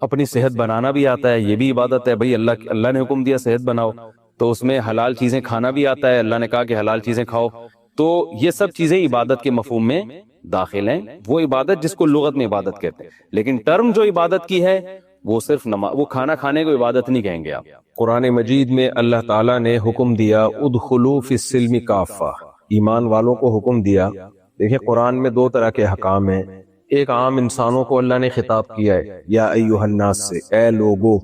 اپنی صحت بنانا بھی آتا ہے، یہ بھی عبادت ہے. بھائی اللہ نے حکم دیا صحت بناؤ، تو اس میں حلال چیزیں کھانا بھی آتا ہے، اللہ نے کہا کہ حلال چیزیں کھاؤ. تو یہ سب چیزیں عبادت کے مفہوم میں داخل ہیں، وہ عبادت جس کو لغت میں عبادت کہتے ہیں. لیکن ٹرم جو عبادت کی ہے وہ صرف نماز، وہ کھانا کھانے کو عبادت نہیں کہیں گے آپ. قرآن مجید میں اللہ تعالیٰ نے حکم دیا ادخلوا فی السلم کافہ، ایمان والوں کو حکم دیا. دیکھیں قرآن میں دو طرح کے حکام ہیں، ایک عام انسانوں کو اللہ نے خطاب کیا ہے یا ایھا الناس سے، اے لوگو،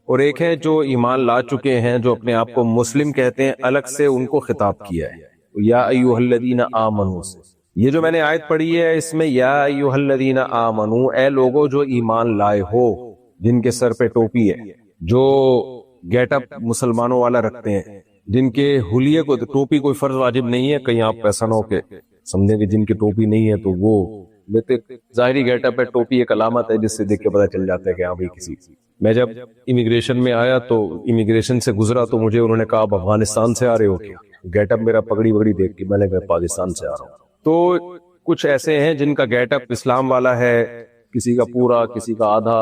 اور ایک ہے جو ایمان لا چکے ہیں جو اپنے آپ کو مسلم کہتے ہیں، الگ سے ان کو خطاب کیا ہے یا ایھا الذین آمنوا سے. یہ جو میں نے آیت پڑھی ہے اس میں یا ایھا الذین آمنوا، اے لوگو جو ایمان لائے ہو، جن کے سر پہ ٹوپی ہے، جو گیٹ اپ مسلمانوں والا رکھتے ہیں، جن کے حلیے کو ٹوپی کوئی فرض واجب نہیں ہے. کہیں آپ ایسا نہ ہو کہ سمجھیں کہ جن کی ٹوپی نہیں ہے تو وہ ظاہری گیٹ اپ ہے، ٹوپی ایک علامت ہے جس سے دیکھ کے پتہ چل جاتا ہے کہ ہاں بھائی کسی. میں جب امیگریشن میں آیا تو امیگریشن سے گزرا تو مجھے انہوں نے کہا آپ افغانستان سے آ رہے ہو کیا؟ گیٹ اپ میرا پگڑی وگڑی دیکھ کے میں نے کہا پاکستان سے آ رہا ہوں. تو کچھ ایسے ہیں جن کا گیٹ اپ اسلام والا ہے، کسی کا پورا کسی کا آدھا.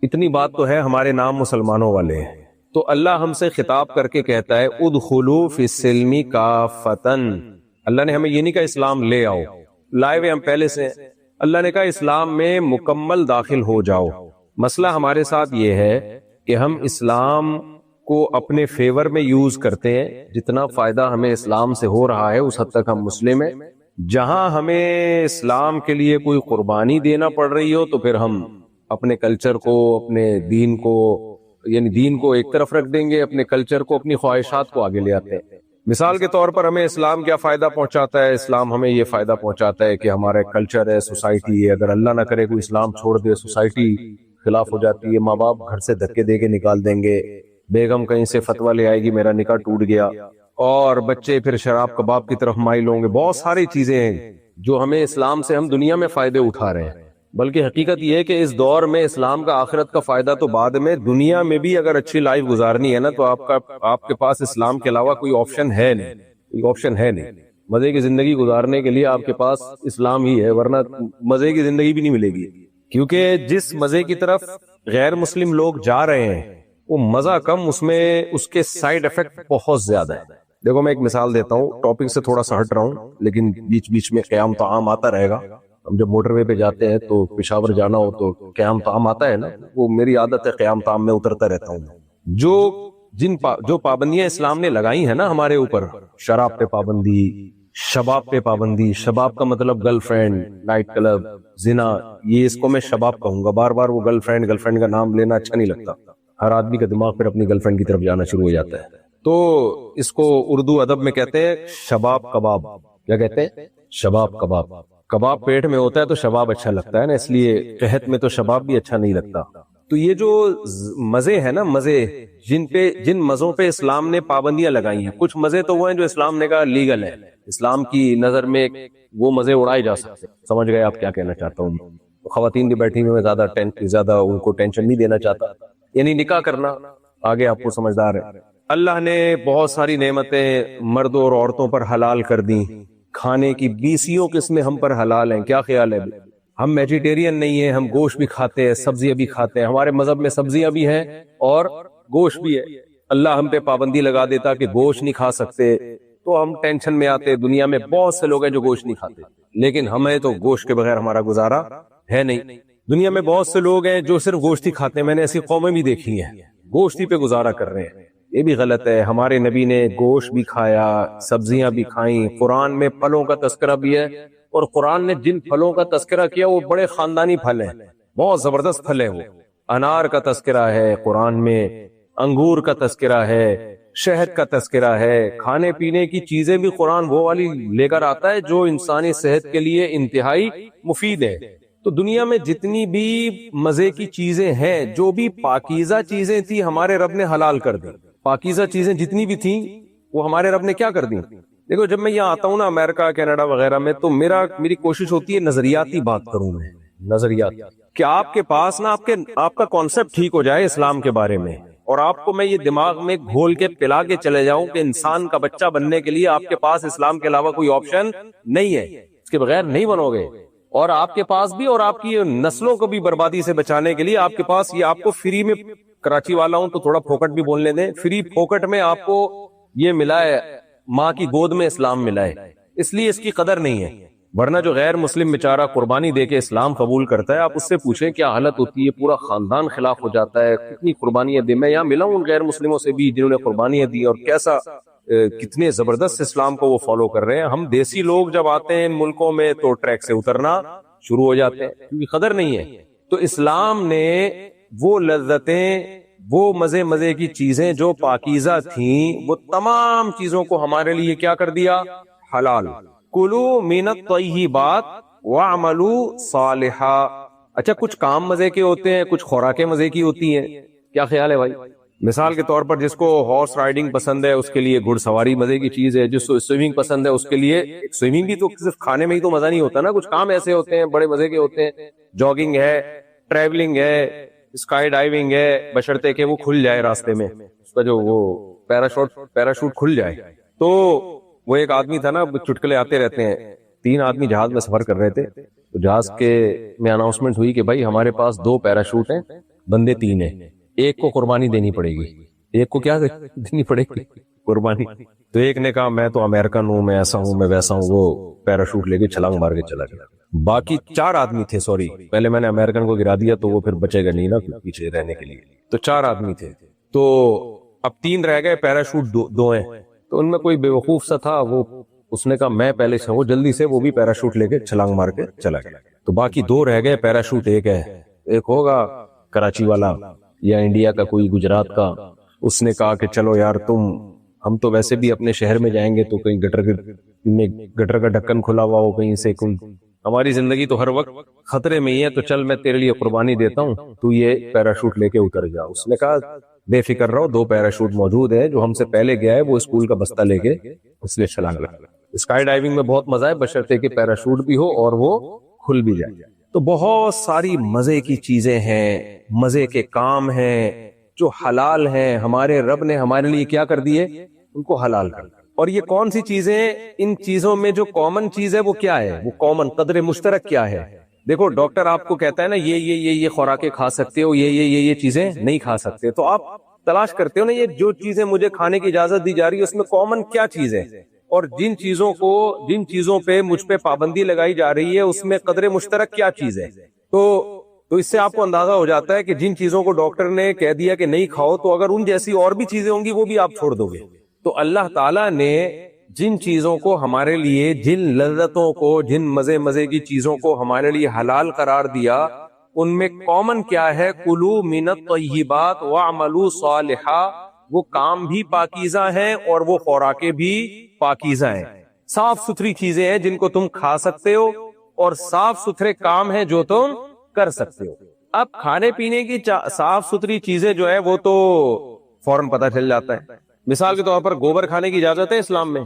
اتنی بات تو ہے ہمارے نام مسلمانوں والے ہیں. تو اللہ ہم سے خطاب کر کے کہتا ہے ادخلوا فی السلم کافتن. اللہ نے ہمیں یہ نہیں کہا اسلام لے آؤ، لائے ہوئے ہم پہلے سے. اللہ نے کہا اسلام میں مکمل داخل ہو جاؤ. مسئلہ ہمارے ساتھ یہ ہے کہ ہم اسلام کو اپنے فیور میں یوز کرتے ہیں، جتنا فائدہ ہمیں اسلام سے ہو رہا ہے اس حد تک ہم مسلم ہیں. جہاں ہمیں اسلام کے لیے کوئی قربانی دینا پڑ رہی ہو تو پھر ہم اپنے کلچر کو، اپنے دین کو، یعنی دین کو ایک طرف رکھ دیں گے، اپنے کلچر کو، اپنی خواہشات کو آگے لے آتے ہیں. مثال کے طور پر ہمیں اسلام کیا فائدہ پہنچاتا ہے؟ اسلام ہمیں یہ فائدہ پہنچاتا ہے کہ ہمارا کلچر ہے، سوسائٹی ہے، اگر اللہ نہ کرے کوئی اسلام چھوڑ دے سوسائٹی خلاف ہو جاتی ہے، ماں باپ گھر سے دھکے دے کے نکال دیں گے، بیگم کہیں سے فتویٰ لے آئے گی میرا نکاح ٹوٹ گیا، اور بچے پھر شراب کباب کی طرف مائل ہوں گے. بہت ساری چیزیں ہیں جو ہمیں اسلام سے ہم دنیا میں فائدے اٹھا رہے ہیں. بلکہ حقیقت یہ ہے کہ اس دور میں اسلام کا آخرت کا فائدہ تو بعد میں، دنیا میں بھی اگر اچھی لائف گزارنی ہے نا تو آپ کے پاس اسلام کے علاوہ کوئی آپشن ہے نہیں، کوئی آپشن ہے نہیں. مزے کی زندگی گزارنے کے لیے آپ کے پاس اسلام ہی ہے، ورنہ مزے کی زندگی بھی نہیں ملے گی. کیونکہ جس مزے کی طرف غیر مسلم لوگ جا رہے ہیں وہ مزہ کم، اس میں اس کے سائیڈ افیکٹ بہت زیادہ ہے. دیکھو میں ایک مثال دیتا ہوں، ٹاپک سے تھوڑا سا ہٹ رہا ہوں لیکن بیچ بیچ میں قیام طعام آتا رہے گا. ہم جب موٹر وے پہ جاتے ہیں تو پشاور جانا ہو تو قیام طعام آتا ہے نا، وہ میری عادت ہے، قیام طعام میں اترتا رہتا ہوں. جو پابندیاں اسلام نے لگائی ہیں نا ہمارے اوپر، شراب پہ پابندی، شباب پہ پابندی، شباب کا مطلب گرل فرینڈ، نائٹ کلب، زنا، یہ اس کو میں شباب کہوں گا. بار بار وہ گرل فرینڈ کا نام لینا اچھا نہیں لگتا. ہر آدمی کا دماغ پھر اپنی گرل فرینڈ کی طرف جانا شروع ہو جاتا ہے. تو اس کو اردو ادب میں کہتے ہیں شباب کباب. کیا کہتے ہیں؟ شباب کباب. کباب پیٹ میں ہوتا ہے تو شباب اچھا لگتا ہے نا، اس لیے قحط میں تو شباب بھی اچھا نہیں لگتا. تو یہ جو مزے ہیں نا، مزے جن مزوں پہ اسلام نے پابندیاں لگائی ہیں، کچھ مزے تو وہ ہیں جو اسلام نے کہا لیگل ہے، اسلام کی نظر میں وہ مزے اڑائے جا سکتے. سمجھ گئے آپ کیا کہنا چاہتا ہوں؟ خواتین کی بیٹھی میں زیادہ ان کو ٹینشن نہیں دینا چاہتا، یعنی نکاح کرنا. آگے آپ کو سمجھدار ہے. اللہ نے بہت ساری نعمتیں مردوں اور عورتوں پر حلال کر دی. کھانے کی 20 قسمیں ہم پر حلال ہیں. کیا خیال ہے؟ ہم ویجیٹیرین نہیں ہیں، ہم گوشت بھی کھاتے ہیں، سبزیاں بھی کھاتے ہیں. ہمارے مذہب میں سبزیاں بھی ہیں اور گوشت بھی ہے. اللہ ہم پہ پابندی لگا دیتا کہ گوشت نہیں کھا سکتے تو ہم ٹینشن میں آتے. دنیا میں بہت سے لوگ ہیں جو گوشت نہیں کھاتے، لیکن ہمیں تو گوشت کے بغیر ہمارا گزارا ہے نہیں. دنیا میں بہت سے لوگ ہیں جو صرف گوشت ہی کھاتے ہیں. میں نے ایسی قومیں بھی دیکھی ہیں گوشت ہی پہ گزارا کر رہے ہیں. یہ بھی غلط ہے. ہمارے نبی نے گوشت بھی کھایا، سبزیاں بھی کھائیں. قرآن میں پھلوں کا تذکرہ بھی ہے، اور قرآن نے جن پھلوں کا تذکرہ کیا وہ بڑے خاندانی پھل ہیں، بہت زبردست پھل ہیں. وہ انار کا تذکرہ ہے قرآن میں، انگور کا تذکرہ ہے، شہد کا تذکرہ ہے. کھانے پینے کی چیزیں بھی قرآن وہ والی لے کر آتا ہے جو انسانی صحت کے لیے انتہائی مفید ہے. تو دنیا میں جتنی بھی مزے کی چیزیں ہیں، جو بھی پاکیزہ چیزیں تھی ہمارے رب نے حلال کر دی. پاکیزہ چیزیں جتنی بھی تھیں وہ ہمارے رب نے کیا کر دی. دیکھو جب میں یہاں آتا ہوں نا امریکہ کینیڈا وغیرہ میں، تو میری کوشش ہوتی ہے نظریاتی بات کروں میں. نظریات کہ آپ کے پاس نا آپ کا کانسیپٹ ٹھیک ہو جائے اسلام کے بارے میں، اور آپ کو میں یہ دماغ میں گھول کے پلا کے چلے جاؤں کہ انسان کا بچہ بننے کے لیے آپ کے پاس اسلام کے علاوہ کوئی آپشن نہیں ہے، اس کے بغیر نہیں بنو گے. اور آپ کے پاس بھی، اور آپ کی نسلوں کو بھی بربادی سے بچانے کے لیے آپ کے پاس یہ آپ کو فری میں، کراچی والا ہوں تو تھوڑا پھوکٹ بھی بولنے دیں، فری پھوکٹ میں آپ کو یہ ملا ہے، ماں کی گود میں اسلام ملا ہے، اس لیے اس کی قدر نہیں ہے. ورنہ جو غیر مسلم بیچارہ قربانی دے کے اسلام قبول کرتا ہے، آپ اس سے پوچھیں کیا حالت ہوتی ہے، پورا خاندان خلاف ہو جاتا ہے. کتنی قربانیاں دی. میں یہاں ملا ہوں ان غیر مسلموں سے بھی جنہوں نے قربانیاں دی، اور کیسا کتنے زبردست اسلام کو وہ فالو کر رہے ہیں. ہم دیسی لوگ جب آتے ہیں ان ملکوں میں تو ٹریک سے اترنا شروع ہو جاتے ہیں کیونکہ قدر نہیں ہے. تو اسلام نے وہ لذتیں، وہ مزے کی چیزیں جو پاکیزہ تھیں، وہ تمام چیزوں کو ہمارے لیے کیا کر دیا؟ حلال. کلو من الطیبات واعملوا صالحا. اچھا کچھ کام مزے کے ہوتے ہیں، کچھ خوراکیں مزے کی ہوتی ہیں. کیا خیال ہے بھائی؟ مثال کے طور پر جس کو ہارس رائڈنگ پسند ہے اس کے لیے گھڑ سواری مزے کی چیز ہے. جس کو سوئمنگ پسند ہے اس کے لیے سوئمنگ بھی تو صرف کھانے میں ہی تو مزہ نہیں ہوتا نا، کچھ کام ایسے ہوتے ہیں بڑے مزے کے ہوتے ہیں. جاگنگ ہے، ٹریولنگ ہے، اسکائی ڈائیونگ ہے، بشرطے کہ وہ کھل جائے راستے میں، اس کا جو وہ پیراشوٹ کھل جائے. تو وہ ایک آدمی تھا نا، چٹکلے آتے رہتے ہیں. 3 آدمی جہاز میں سفر کر رہے تھے، تو جہاز کے میں اناؤنسمنٹ ہوئی کہ بھائی ہمارے پاس 2 پیراشوٹ ہیں، بندے 3 ہیں، ایک کو قربانی دینی پڑے گی. ایک کو کیا دینی پڑے گی؟ قربانی. تو ایک نے کہا میں تو امریکن ہوں، میں ایسا ہوں، میں ویسا ہوں، وہ پیراشوٹ لے کے چھلانگ مار کے چلا گیا. باقی 4 آدمی تھے، سوری پہلے میں نے امریکن کو گرا دیا تو وہ پھر بچے گا نہیں نا پیچھے رہنے کے لیے. تو 4 آدمی تھے، تو اب 3 رہ گئے، پیراشوٹ 2 ہیں. تو ان میں کوئی بے وقوف سا تھا، وہ اس نے کہا میں پہلے سے، وہ جلدی سے وہ بھی پیراشوٹ لے کے چھلانگ مار کے چلا گیا. تو باقی 2 رہ گئے، پیراشوٹ ایک ہے. ایک ہوگا کراچی والا یا انڈیا کا کوئی، گجرات کا. اس نے کہا کہ چلو یار ہم تو ویسے بھی اپنے شہر میں جائیں گے تو کہیں گٹر کا ڈھکن کھلا ہوا ہو کہیں سے، ہماری زندگی تو ہر وقت خطرے میں ہی ہے، تو چل میں تیرے لیے قربانی دیتا ہوں، تو یہ پیراشوٹ لے کے اتر جا. اس نے کہا بے فکر رہو، 2 پیراشوٹ موجود ہیں، جو ہم سے پہلے گیا ہے وہ اسکول کا بستہ لے کے اس نے چھلانگ لگا. اسکائی ڈائیونگ میں بہت مزہ ہے بشرطے کہ پیراشوٹ بھی ہو اور وہ کھل بھی جائے. تو بہت ساری مزے کی چیزیں ہیں، مزے کے کام ہیں جو حلال ہیں. ہمارے رب نے ہمارے لیے کیا کر دیے؟ ان کو حلال کر. اور یہ کون سی چیزیں؟ ان چیزوں میں جو کامن چیز ہے وہ کیا ہے؟ وہ کامن قدر مشترک کیا ہے؟ دیکھو ڈاکٹر آپ کو کہتا ہے نا یہ خوراکیں کھا سکتے ہو، یہ چیزیں نہیں کھا سکتے. تو آپ تلاش کرتے ہو نا، یہ جو چیزیں مجھے کھانے کی اجازت دی جا رہی ہے اس میں کامن کیا چیز ہے، اور جن چیزوں پہ مجھ پہ پابندی لگائی جا رہی ہے اس میں قدر مشترک کیا چیز ہے. تو اس سے آپ کو اندازہ ہو جاتا ہے کہ جن چیزوں کو ڈاکٹر نے کہہ دیا کہ نہیں کھاؤ، تو اگر ان جیسی اور بھی چیزیں ہوں گی وہ بھی آپ چھوڑ دو گے. تو اللہ تعالیٰ نے جن چیزوں کو ہمارے لیے، جن لذتوں کو، جن مزے کی چیزوں کو ہمارے لیے حلال قرار دیا، ان میں کامن کیا ہے؟ کلوا من الطیبات واعملوا صالحا. وہ کام بھی پاکیزہ ہیں اور وہ خوراکیں بھی پاکیزہ ہیں. صاف ستھری چیزیں ہیں جن کو تم کھا سکتے ہو، اور صاف ستھرے کام ہیں جو تم کر سکتے ہو. اب کھانے پینے کی صاف ستھری چیزیں جو ہے وہ تو فوراً پتہ چل جاتا ہے. مثال کے طور پر گوبر کھانے کی اجازت ہے اسلام میں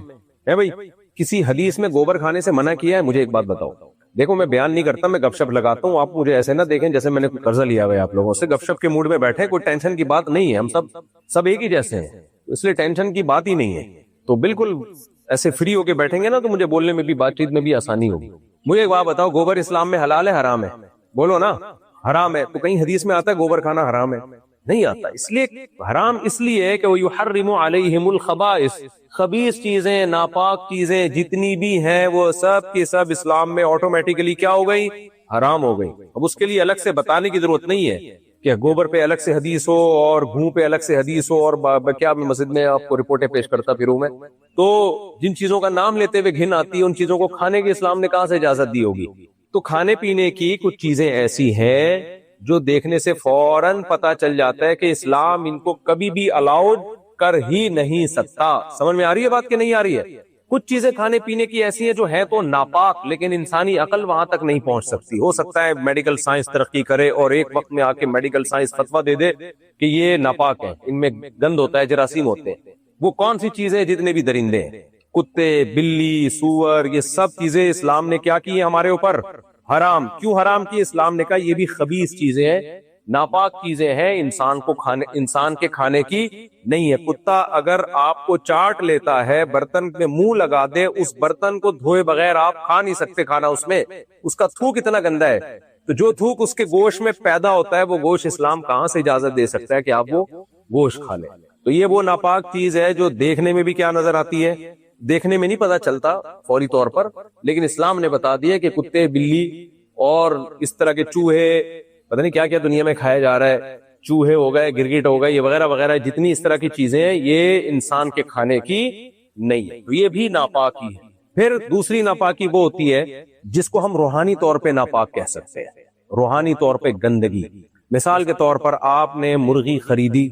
ہے بھائی؟ کسی حدیث میں گوبر کھانے سے منع کیا ہے؟ مجھے ایک بات بتاؤ. دیکھو میں بیان نہیں کرتا، میں گپ شپ لگاتا ہوں، آپ مجھے ایسے نہ دیکھیں جیسے میں نے قرضہ لیا ہوا ہے آپ لوگوں سے. گپ شپ کے موڈ میں بیٹھے، کوئی ٹینشن کی بات نہیں ہے، ہم سب ایک ہی جیسے ہیں، اس لیے ٹینشن کی بات ہی نہیں ہے. تو بالکل ایسے فری ہو کے بیٹھیں گے نا تو مجھے بولنے میں بھی، بات چیت میں بھی آسانی ہوگی. مجھے ایک بات بتاؤ، گوبر اسلام میں حلال ہے حرام ہے؟ بولو نا. حرام ہے. تو کہیں حدیث میں آتا ہے گوبر کھانا حرام ہے؟ نہیں آتا. اس لیے حرام اس لیے ہے کہ وَيُحَرِّمُ عَلَيْهِمُ الْخَبَائِثِ، خبیث چیزیں، ناپاک چیزیں جتنی بھی ہیں وہ سب کی سب اسلام میں آٹومیٹیکلی کیا ہو گئی؟ حرام ہو گئی. اب اس کے لیے الگ سے بتانے کی ضرورت نہیں ہے کہ گوبر پہ الگ سے حدیث ہو اور گھوں پہ الگ سے حدیث ہو، اور کیا میں مسجد میں آپ کو رپورٹیں پیش کرتا پھروں میں. تو جن چیزوں کا نام لیتے ہوئے گھن آتی ہے ان چیزوں کو کھانے کی اسلام نے کہاں سے اجازت دی ہوگی؟ تو کھانے پینے کی کچھ چیزیں ایسی ہیں جو دیکھنے سے فوراً پتا چل جاتا ہے کہ اسلام ان کو کبھی بھی الاؤڈ کر ہی نہیں سکتا. سمجھ میں آ رہی ہے بات کہ نہیں آ رہی ہے؟ کچھ چیزیں کھانے پینے کی ایسی ہیں جو ہیں تو ناپاک، لیکن انسانی عقل وہاں تک نہیں پہنچ سکتی. ہو سکتا ہے میڈیکل سائنس ترقی کرے اور ایک وقت میں آ کے میڈیکل سائنس فتویٰ دے دے کہ یہ ناپاک ہے، ان میں گند ہوتا ہے، جراثیم ہوتے ہیں. وہ کون سی چیزیں؟ جتنے بھی درندے ہیں، کتے، بلی، سور، یہ سب چیزیں اسلام نے کیا کی ہے ہمارے اوپر؟ حرام. کیوں حرام کی؟ اسلام نے کہا یہ بھی خبیث چیزیں ہیں، ناپاک چیزیں ہیں، انسان کے کھانے کی نہیں ہے. کتا اگر آپ کو چاٹ لیتا ہے، برتن میں منہ لگا دے، اس برتن کو دھوئے بغیر آپ کھا نہیں سکتے کھانا. اس میں اس کا تھوک اتنا گندا ہے، تو جو تھوک اس کے گوشت میں پیدا ہوتا ہے وہ گوشت اسلام کہاں سے اجازت دے سکتا ہے کہ آپ وہ گوشت کھا لیں؟ تو یہ وہ ناپاک چیز ہے جو دیکھنے میں بھی کیا نظر آتی ہے؟ دیکھنے میں نہیں پتا چلتا فوری طور پر، لیکن اسلام نے بتا دیا کہ کتے، بلی اور اس طرح کے چوہے، پتہ نہیں کیا کیا دنیا میں کھایا جا رہا ہے، چوہے ہو گئے، گرگٹ ہو گئے، یہ وغیرہ وغیرہ، جتنی اس طرح کی چیزیں ہیں یہ انسان کے کھانے کی نہیں ہے. تو یہ بھی ناپاکی ہے. پھر دوسری ناپاکی وہ ہوتی ہے جس کو ہم روحانی طور پہ ناپاک کہہ سکتے ہیں. روحانی طور پہ گندگی. مثال کے طور پر آپ نے مرغی خریدی،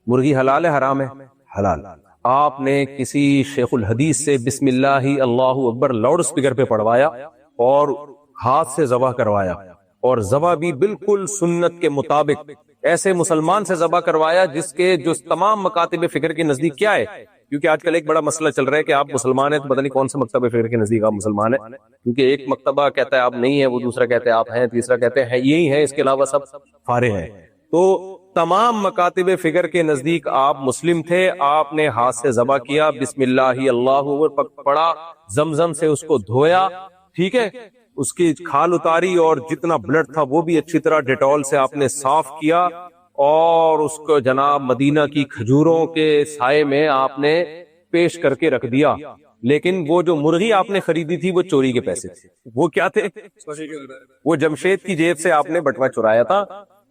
مرغی حلال ہے حرام ہے؟ حلال. آپ نے کسی شیخ الحدیث سے بسم اللہ اللہ اکبر لاؤڈ سپیکر پہ پڑھوایا اور ہاتھ سے ذبح کروایا، اور ذبح بھی بالکل سنت کے مطابق، ایسے مسلمان سے ذبح کروایا جس کے جو تمام مکاتب فکر کے نزدیک کیا ہے؟ کیونکہ آج کل ایک بڑا مسئلہ چل رہا ہے کہ آپ مسلمان ہیں تو پتہ نہیں کون سے مکتب فکر کے نزدیک آپ مسلمان ہیں، کیونکہ ایک مکتبہ کہتا ہے آپ نہیں ہیں، وہ دوسرا کہتے ہیں آپ ہیں، تیسرا کہتے ہیں یہی ہے، اس کے علاوہ سب فارغ ہیں. تو تمام مکاتب فکر کے نزدیک آپ مسلم تھے، آپ نے ہاتھ سے ذبح کیا، بسم اللہ اللہ اکبر پڑھا، زمزم سے اس کو دھویا، ٹھیک ہے، اس کی کھال اتاری اور جتنا بلڈ تھا وہ بھی اچھی طرح ڈیٹول سے آپ نے صاف کیا، اور اس کو جناب مدینہ کی کھجوروں کے سائے میں آپ نے پیش کر کے رکھ دیا. لیکن وہ جو مرغی آپ نے خریدی تھی وہ چوری کے پیسے تھے. وہ کیا تھے؟ وہ جمشید کی جیب سے آپ نے بٹوا چرایا تھا.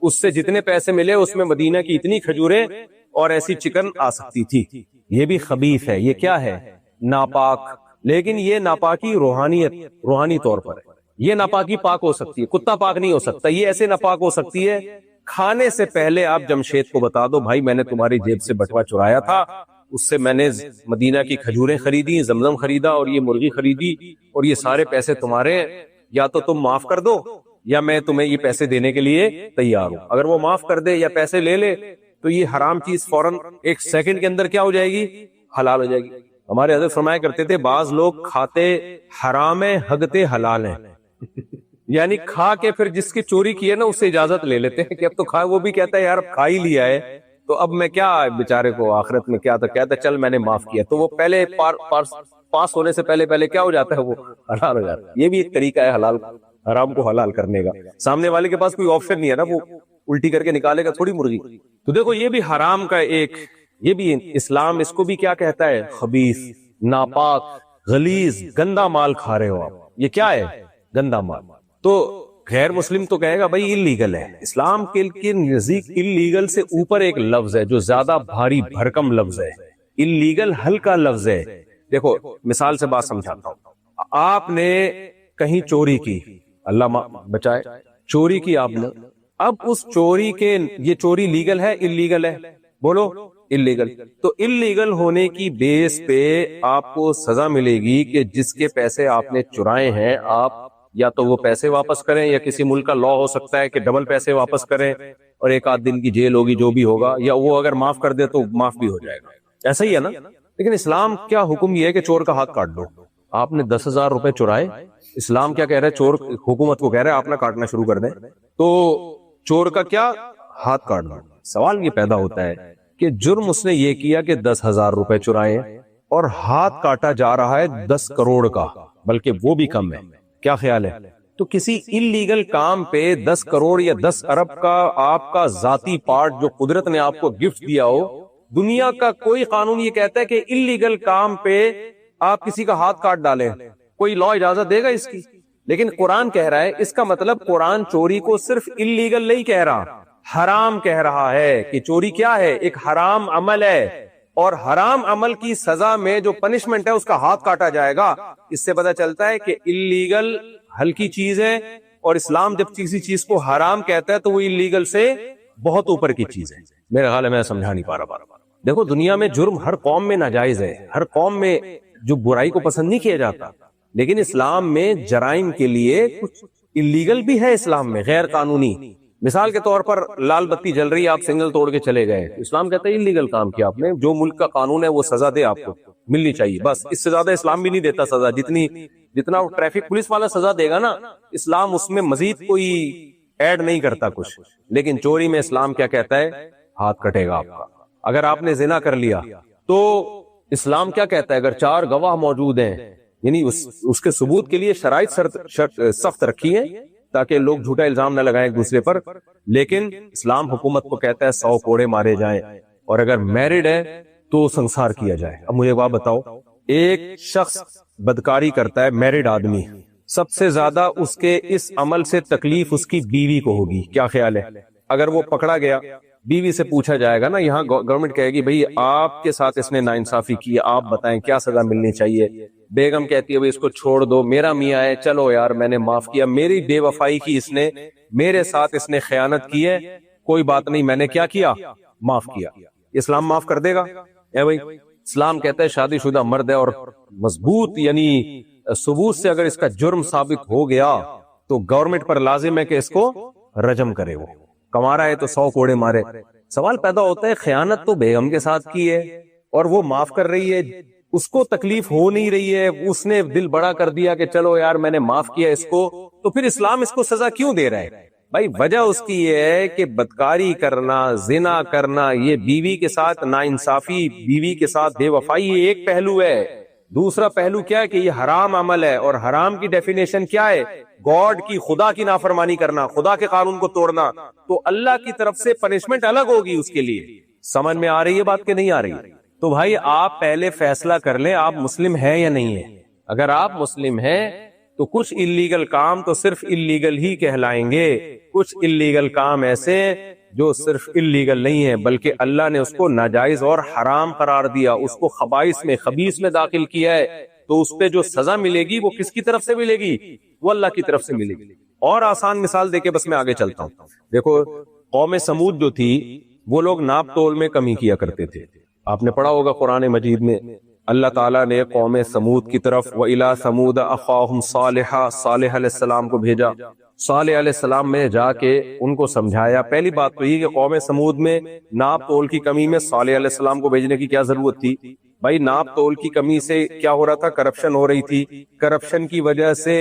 اس سے جتنے پیسے ملے اس میں مدینہ کی اتنی کھجوریں اور ایسی چکن آ سکتی تھی. یہ بھی خبیث ہے. یہ کیا ہے؟ ناپاک. لیکن یہ ناپاکی روحانی طور پر ہے. یہ ناپاکی پاک ہو سکتی ہے، کتا پاک نہیں ہو سکتا. یہ ایسے ناپاک ہو سکتی ہے، کھانے سے پہلے آپ جمشید کو بتا دو بھائی میں نے تمہاری جیب سے بٹوا چرایا تھا، اس سے میں نے مدینہ کی کھجوریں خریدی، زمزم خریدا اور یہ مرغی خریدی، اور یہ سارے پیسے تمہارے، یا تو تم معاف کر دو یا میں تمہیں یہ پیسے دینے کے لیے تیار ہوں. اگر وہ معاف کر دے یا پیسے لے لے تو یہ حرام چیز فوراً ایک سیکنڈ کے اندر کیا ہو جائے گی؟ حلال ہو جائے گی. ہمارے حضرت فرمایا کرتے تھے بعض لوگ کھاتے حرام ہیں، ہگتے حلال ہیں. یعنی کھا کے پھر جس کی چوری کی ہے نا اس سے اجازت لے لیتے ہیں کہ اب تو کھا، وہ بھی کہتا ہے یار کھا ہی لیا ہے تو اب میں کیا بیچارے کو آخرت میں کیا، تو کہتا ہے چل میں نے معاف کیا. تو وہ پہلے پاس ہونے سے پہلے کیا ہو جاتا ہے؟ وہ حلال ہو جاتا ہے. یہ بھی ایک طریقہ ہے حلال حرام کو حلال کرنے کا. سامنے والے کے پاس کوئی آپشن نہیں ہے نا، وہ الٹی کر کے نکالے گا تھوڑی مرغی. تو دیکھو یہ بھی حرام کا ایک، یہ بھی اسلام اس کو بھی کیا کہتا ہے؟ خبیث، ناپاک، غلیظ، گندا مال کھا رہے ہو آپ. یہ کیا ہے؟ گندا مال. تو غیر مسلم تو کہے گا بھائی اللیگل ہے. اسلام کے نزدیک اللیگل سے اوپر ایک لفظ ہے جو زیادہ بھاری بھرکم لفظ ہے. اللیگل ہلکا لفظ ہے. دیکھو مثال سے بات سمجھاتا ہوں. آپ نے کہیں چوری کی، اللہ بچائے، چوری کی آپ نے. اب اس چوری کے، یہ چوری لیگل ہے اللیگل ہے؟ بولو اللیگل. تو اللیگل ہونے کی بیس پہ آپ کو سزا ملے گی کہ جس کے پیسے آپ نے چرائے ہیں آپ یا تو وہ پیسے واپس کریں، یا کسی ملک کا لا ہو سکتا ہے کہ ڈبل پیسے واپس کریں اور 1 آدھ دن کی جیل ہوگی جو بھی ہوگا، یا وہ اگر معاف کر دے تو معاف بھی ہو جائے گا. ایسا ہی ہے نا. لیکن اسلام کیا حکم یہ ہے کہ چور کا ہاتھ کاٹ دو. آپ نے 10,000 روپے چرائے، اسلام کیا کہہ رہا ہے؟ چور حکومت کو کہہ رہا ہے آپ نہ کاٹنا شروع کر دیں تو چور کا کیا؟ ہاتھ کاٹ دو. سوال یہ پیدا ہوتا ہے کہ جرم اس نے یہ کیا کہ 10,000 روپے چرائے اور ہاتھ کاٹا جا رہا ہے 10 کروڑ کا، بلکہ وہ بھی کم ہے. کیا خیال ہے؟ تو کسی اللیگل کام پہ 10 کروڑ یا 10 ارب کا آپ کا ذاتی پارٹ جو قدرت نے آپ کو گفٹ دیا ہو، دنیا کا کوئی قانون یہ کہتا ہے کہ اللیگل کام پہ آپ کسی کا ہاتھ کاٹ ڈالیں؟ کوئی لا اجازت دے گا اس کی؟ لیکن قرآن کہہ رہا ہے، اس کا مطلب قرآن چوری کو صرف اللیگل نہیں کہہ رہا، حرام کہہ رہا ہے کہ چوری کیا ہے؟ ایک حرام عمل ہے، اور حرام عمل کی سزا میں جو پنشمنٹ ہے اس کا ہاتھ کاٹا جائے گا. اس سے پتہ چلتا ہے کہ اللیگل ہلکی چیز ہے، اور اسلام جب کسی چیز کو حرام کہتا ہے تو وہ اللیگل سے بہت اوپر کی چیز ہے. میرے خیال ہے میں سمجھا نہیں پا رہا. دیکھو دنیا میں جرم ہر قوم میں ناجائز ہے، ہر قوم میں جو برائی کو پسند نہیں کیا جاتا، لیکن اسلام میں جرائم کے لیے کچھ اللیگل بھی ہے. اسلام میں غیر قانونی، مثال کے طور پر لال بتی جل رہی ہے، آپ سگنل توڑ کے چلے گئے، اسلام کہتا ہے اللیگل کام کیا آپ نے. جو ملک کا قانون ہے وہ سزا دے، آپ کو ملنی چاہیے. بس اس سے زیادہ اسلام بھی نہیں دیتا سزا. جتنا ٹریفک پولیس والا سزا دے گا نا، اسلام اس میں مزید کوئی ایڈ نہیں کرتا کچھ. لیکن چوری میں اسلام کیا کہتا ہے؟ ہاتھ کٹے گا آپ کا. اگر آپ نے زنا کر لیا تو اسلام کیا کہتا ہے؟ اگر 4 گواہ موجود ہیں، یعنی اس کے ثبوت کے لیے شرائط سخت رکھی ہیں تاکہ لوگ جھوٹا الزام نہ لگائیں ایک دوسرے پر. لیکن اسلام حکومت کو کہتا ہے 100 کوڑے مارے جائیں، اور اگر میرڈ ہے تو سنسار کیا جائے. اب مجھے بات بتاؤ، ایک شخص بدکاری کرتا ہے، میرڈ آدمی، سب سے زیادہ اس کے اس عمل سے تکلیف اس کی بیوی کو ہوگی. کیا خیال ہے؟ اگر وہ پکڑا گیا، بیوی سے پوچھا جائے گا نا، یہاں گورنمنٹ کہے گی بھئی آپ کے ساتھ اس نے ناانصافی کی، آپ بتائیں کیا سزا ملنی چاہیے. بیگم کہتی ہے بھئی اس کو چھوڑ دو، میرا میاں ہے، چلو یار میں نے معاف کیا، میری بے وفائی کی اس نے، میرے ساتھ اس نے خیانت کی ہے، کوئی بات نہیں، میں نے کیا کیا؟ معاف کیا. اسلام معاف کر دے گا؟ اے بھئی اسلام کہتا ہے شادی شدہ مرد ہے اور مضبوط یعنی ثبوت سے اگر اس کا جرم ثابت ہو گیا تو گورنمنٹ پر لازم ہے کہ اس کو رجم کرے. وہ کما رہا ہے تو 100 کوڑے مارے. سوال پیدا ہوتا ہے، خیانت تو بیگم کے ساتھ کی ہے اور وہ معاف کر رہی ہے، اس کو تکلیف ہو نہیں رہی ہے، اس نے دل بڑا کر دیا کہ چلو یار میں نے معاف کیا اس کو، تو پھر اسلام اس کو سزا کیوں دے رہا ہے؟ بھائی وجہ اس کی یہ ہے کہ بدکاری کرنا، زنا کرنا، یہ بیوی کے ساتھ ناانصافی، بیوی کے ساتھ بے وفائی، یہ ایک پہلو ہے. دوسرا پہلو کیا ہے کہ یہ حرام عمل ہے، اور حرام کی ڈیفینیشن کیا ہے؟ گاڈ کی، خدا کی نافرمانی کرنا، خدا کے قانون کو توڑنا. تو اللہ کی طرف سے پنشمنٹ الگ ہوگی اس کے لیے. سمجھ میں آ رہی ہے بات کہ نہیں آ رہی؟ تو بھائی آپ پہلے فیصلہ کر لیں آپ مسلم ہیں یا نہیں ہیں. اگر آپ مسلم ہیں تو کچھ اللیگل کام تو صرف اللیگل ہی کہلائیں گے، کچھ اللیگل کام ایسے جو صرف اللیگل نہیں ہے بلکہ اللہ نے اس کو ناجائز اور حرام قرار دیا، اس کو خبائث میں، خبیث میں داخل کیا ہے. تو اس پہ جو سزا ملے گی وہ کس کی طرف سے ملے گی؟ وہ اللہ کی طرف سے ملے گی. اور آسان مثال دے کے بس میں آگے چلتا ہوں. دیکھو قوم سمود جو تھی وہ لوگ ناپ تول میں کمی کیا کرتے تھے. آپ نے پڑھا ہوگا قرآن مجید میں اللہ تعالیٰ نے قوم سمود کی طرف وَإِلَىٰ ثَمُودَ أَخَاهُمْ صَالِحًا، صالح علیہ السلام کو بھیجا. صالح علیہ السلام میں جا کے ان کو سمجھایا. پہلی بات تو یہ کہ قوم سمود میں ناپ تول کی کمی میں صالح علیہ السلام کو بھیجنے کی کیا ضرورت تھی؟ بھائی ناپ تول کی کمی سے کیا ہو رہا تھا؟ کرپشن ہو رہی تھی. کرپشن کی وجہ سے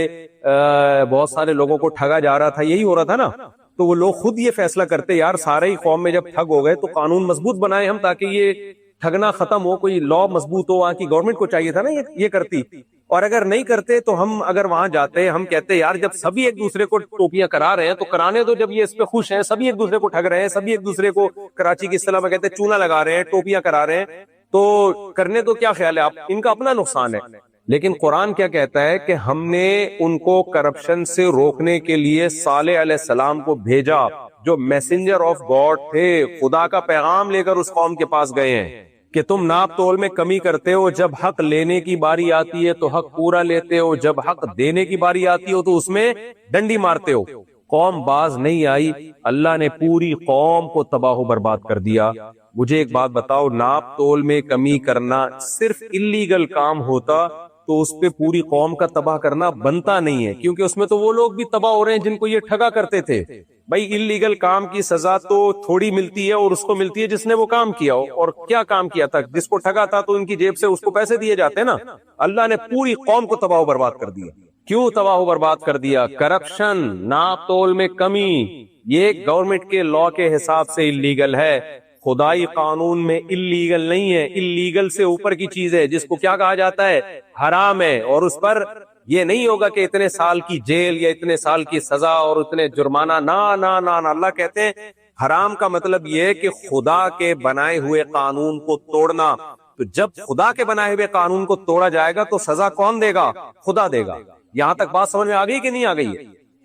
بہت سارے لوگوں کو ٹھگا جا رہا تھا، یہی ہو رہا تھا نا. تو وہ لوگ خود یہ فیصلہ کرتے یار سارے ہی قوم میں جب ٹھگ ہو گئے تو قانون مضبوط بنائے ہم تاکہ یہ ٹھگنا ختم ہو، کوئی لا مضبوط ہو. وہاں کی گورنمنٹ کو چاہیے تھا نا یہ کرتی. اور اگر نہیں کرتے تو ہم اگر وہاں جاتے ہم کہتے یار جب سبھی ایک دوسرے کو ٹوپیاں کرا رہے ہیں تو کرانے دو, جب یہ اس پہ خوش ہیں, سبھی ایک دوسرے کو ٹھگ رہے ہیں, سبھی ایک دوسرے کو کراچی کی اصطلاح میں کہتے ہیں چونا لگا رہے ہیں, ٹوپیاں کرا رہے ہیں, تو کرنے دو, کیا خیال ہے آپ, ان کا اپنا نقصان ہے. لیکن قرآن کیا کہتا ہے کہ ہم نے ان کو کرپشن سے روکنے کے لیے صالح علیہ السلام کو بھیجا, جو میسنجر آف گاڈ تھے, خدا کا پیغام لے کر اس قوم کے پاس گئے ہیں کہ تم ناپ تول میں کمی کرتے ہو, جب حق لینے کی باری آتی ہے تو حق پورا لیتے ہو, جب حق دینے کی باری آتی ہو تو اس میں ڈنڈی مارتے ہو. قوم باز نہیں آئی, اللہ نے پوری قوم کو تباہ و برباد کر دیا. مجھے ایک بات بتاؤ, ناپ تول میں کمی کرنا صرف اللیگل کام ہوتا تو اس پہ پوری قوم کا تباہ کرنا بنتا نہیں ہے, کیونکہ اس میں تو وہ لوگ بھی تباہ ہو رہے ہیں جن کو یہ ٹھگا کرتے تھے. بھائی اللیگل کام کی سزا تو تھوڑی ملتی ہے, اور اس کو ملتی ہے جس نے وہ کام کیا ہو. اور کیا کام کیا تھا, جس کو ٹھگا تھا تو ان کی جیب سے اس کو پیسے دیے جاتے ہیں نا. اللہ نے پوری قوم کو تباہ و برباد کر دیا. کیوں تباہ و برباد کر دیا؟ کرپشن, ناپ تول میں کمی, یہ گورنمنٹ کے لا کے حساب سے اللیگل ہے, خدائی قانون میں اللیگل نہیں ہے. اللیگل سے اوپر کی چیز ہے جس کو کیا کہا جاتا ہے, حرام ہے, اور اس پر یہ نہیں ہوگا کہ اتنے سال کی جیل یا اتنے سال کی سزا اور اتنے جرمانہ, نا نا نا نا. اللہ کہتے ہیں حرام کا مطلب یہ ہے کہ خدا کے بنائے ہوئے قانون کو توڑنا. تو جب خدا کے بنائے ہوئے قانون کو توڑا جائے گا تو سزا کون دے گا؟ خدا دے گا. یہاں تک بات سمجھ میں آ گئی کہ نہیں آ گئی؟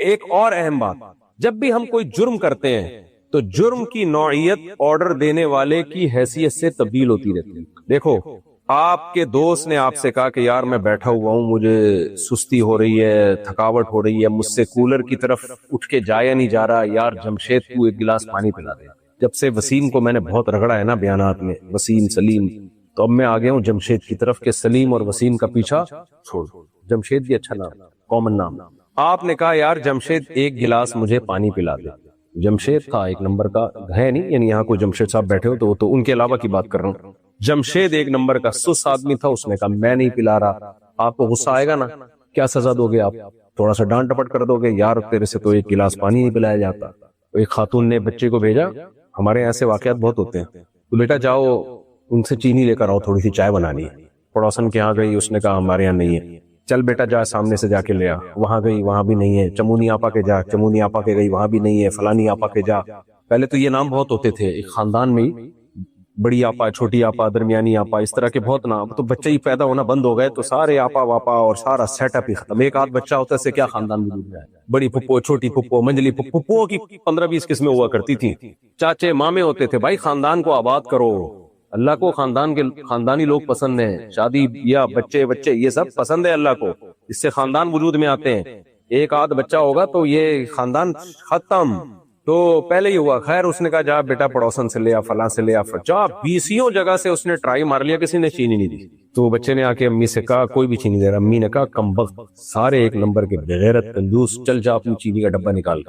ایک اور اہم بات, جب بھی ہم کوئی جرم کرتے ہیں تو جرم کی نوعیت آرڈر دینے والے کی حیثیت سے تبدیل ہوتی رہتی ہے. دیکھو, آپ کے دوست نے آپ سے کہا کہ یار میں بیٹھا ہوا ہوں, مجھے سستی ہو رہی ہے, تھکاوٹ ہو رہی ہے, مجھ سے کولر کی طرف اٹھ کے جایا نہیں جا رہا, یار جمشید تو ایک گلاس پانی پلا دے. جب سے وسیم کو میں نے بہت رگڑا ہے نا بیانات میں, وسیم سلیم, تو اب میں آ گیا ہوں جمشید کی طرف کہ سلیم اور وسیم کا پیچھا چھوڑ. جمشید بھی اچھا نام, کامن نام. آپ نے کہا یار جمشید ایک گلاس مجھے پانی پلا دے. جمشید تھا ایک نمبر کا, ہے نہیں, یعنی یہاں کوئی جمشید صاحب بیٹھے ہو تو ان کے علاوہ کی بات کر رہا ہوں. جمشید ایک نمبر کا سس آدمی تھا, اس نے کہا میں نہیں پلا رہا. آپ کو غصہ آئے گا نا, کیا سزا دو گے آپ؟ تھوڑا سا ڈانٹ ٹپٹ کر دو گے, یار تیرے سے تو ایک گلاس پانی نہیں پلایا جاتا. ایک خاتون نے بچے کو بھیجا, ہمارے یہاں سے واقعات بہت ہوتے ہیں, تو بیٹا جاؤ ان سے چینی لے کر آؤ, تھوڑی سی چائے بنانی ہے. پڑوسن کے یہاں گئی, اس نے کہا ہمارے یہاں نہیں ہے. چل بیٹا جا سامنے سے جا کے لے آ. وہاں گئی, وہاں بھی نہیں ہے. چمونی آپا کے جا, چمونی آپا کے گئی, وہاں بھی نہیں ہے. فلانی آپا کے جا. پہلے تو یہ نام بہت ہوتے تھے ایک خاندان میں, بڑی آپا, چھوٹی آپا, درمیانی آپا, اس طرح کے بہت نام. تو بچے ہی پیدا ہونا بند ہو گئے تو سارے آپا واپا اور سارا سیٹ اپ ہی ختم. ایک آدھ بچہ ہوتا ہے سے کیا خاندان وجود میں ہے. بڑی پھپھو, چھوٹی پھپھو, منجلی پھپھو, پھپھو کی 15-20 قسمیں ہوا کرتی تھیں. چاچے مامے ہوتے تھے. بھائی خاندان کو آباد کرو, اللہ کو خاندانی لوگ پسند ہیں. شادی یا بچے یہ سب پسند ہے اللہ کو, اس سے خاندان وجود میں آتے ہیں. ایک آدھ بچہ ہوگا تو یہ خاندان ختم. تو پہلے ہی ہوا. خیر اس نے کہا جا بیٹا پڑوسن سے لے آ, فلاں سے لے آ. جا 20 جگہ سے اس نے ٹرائی مار لیا, کسی نے چینی نہیں دی. تو بچے نے آ کے امی سے کہا کوئی بھی چینی دے رہا. امی نے کہا کمبخت, سارے ایک نمبر کے بغیرت کنجوس, چل جا اپنی چینی کا ڈبہ نکال.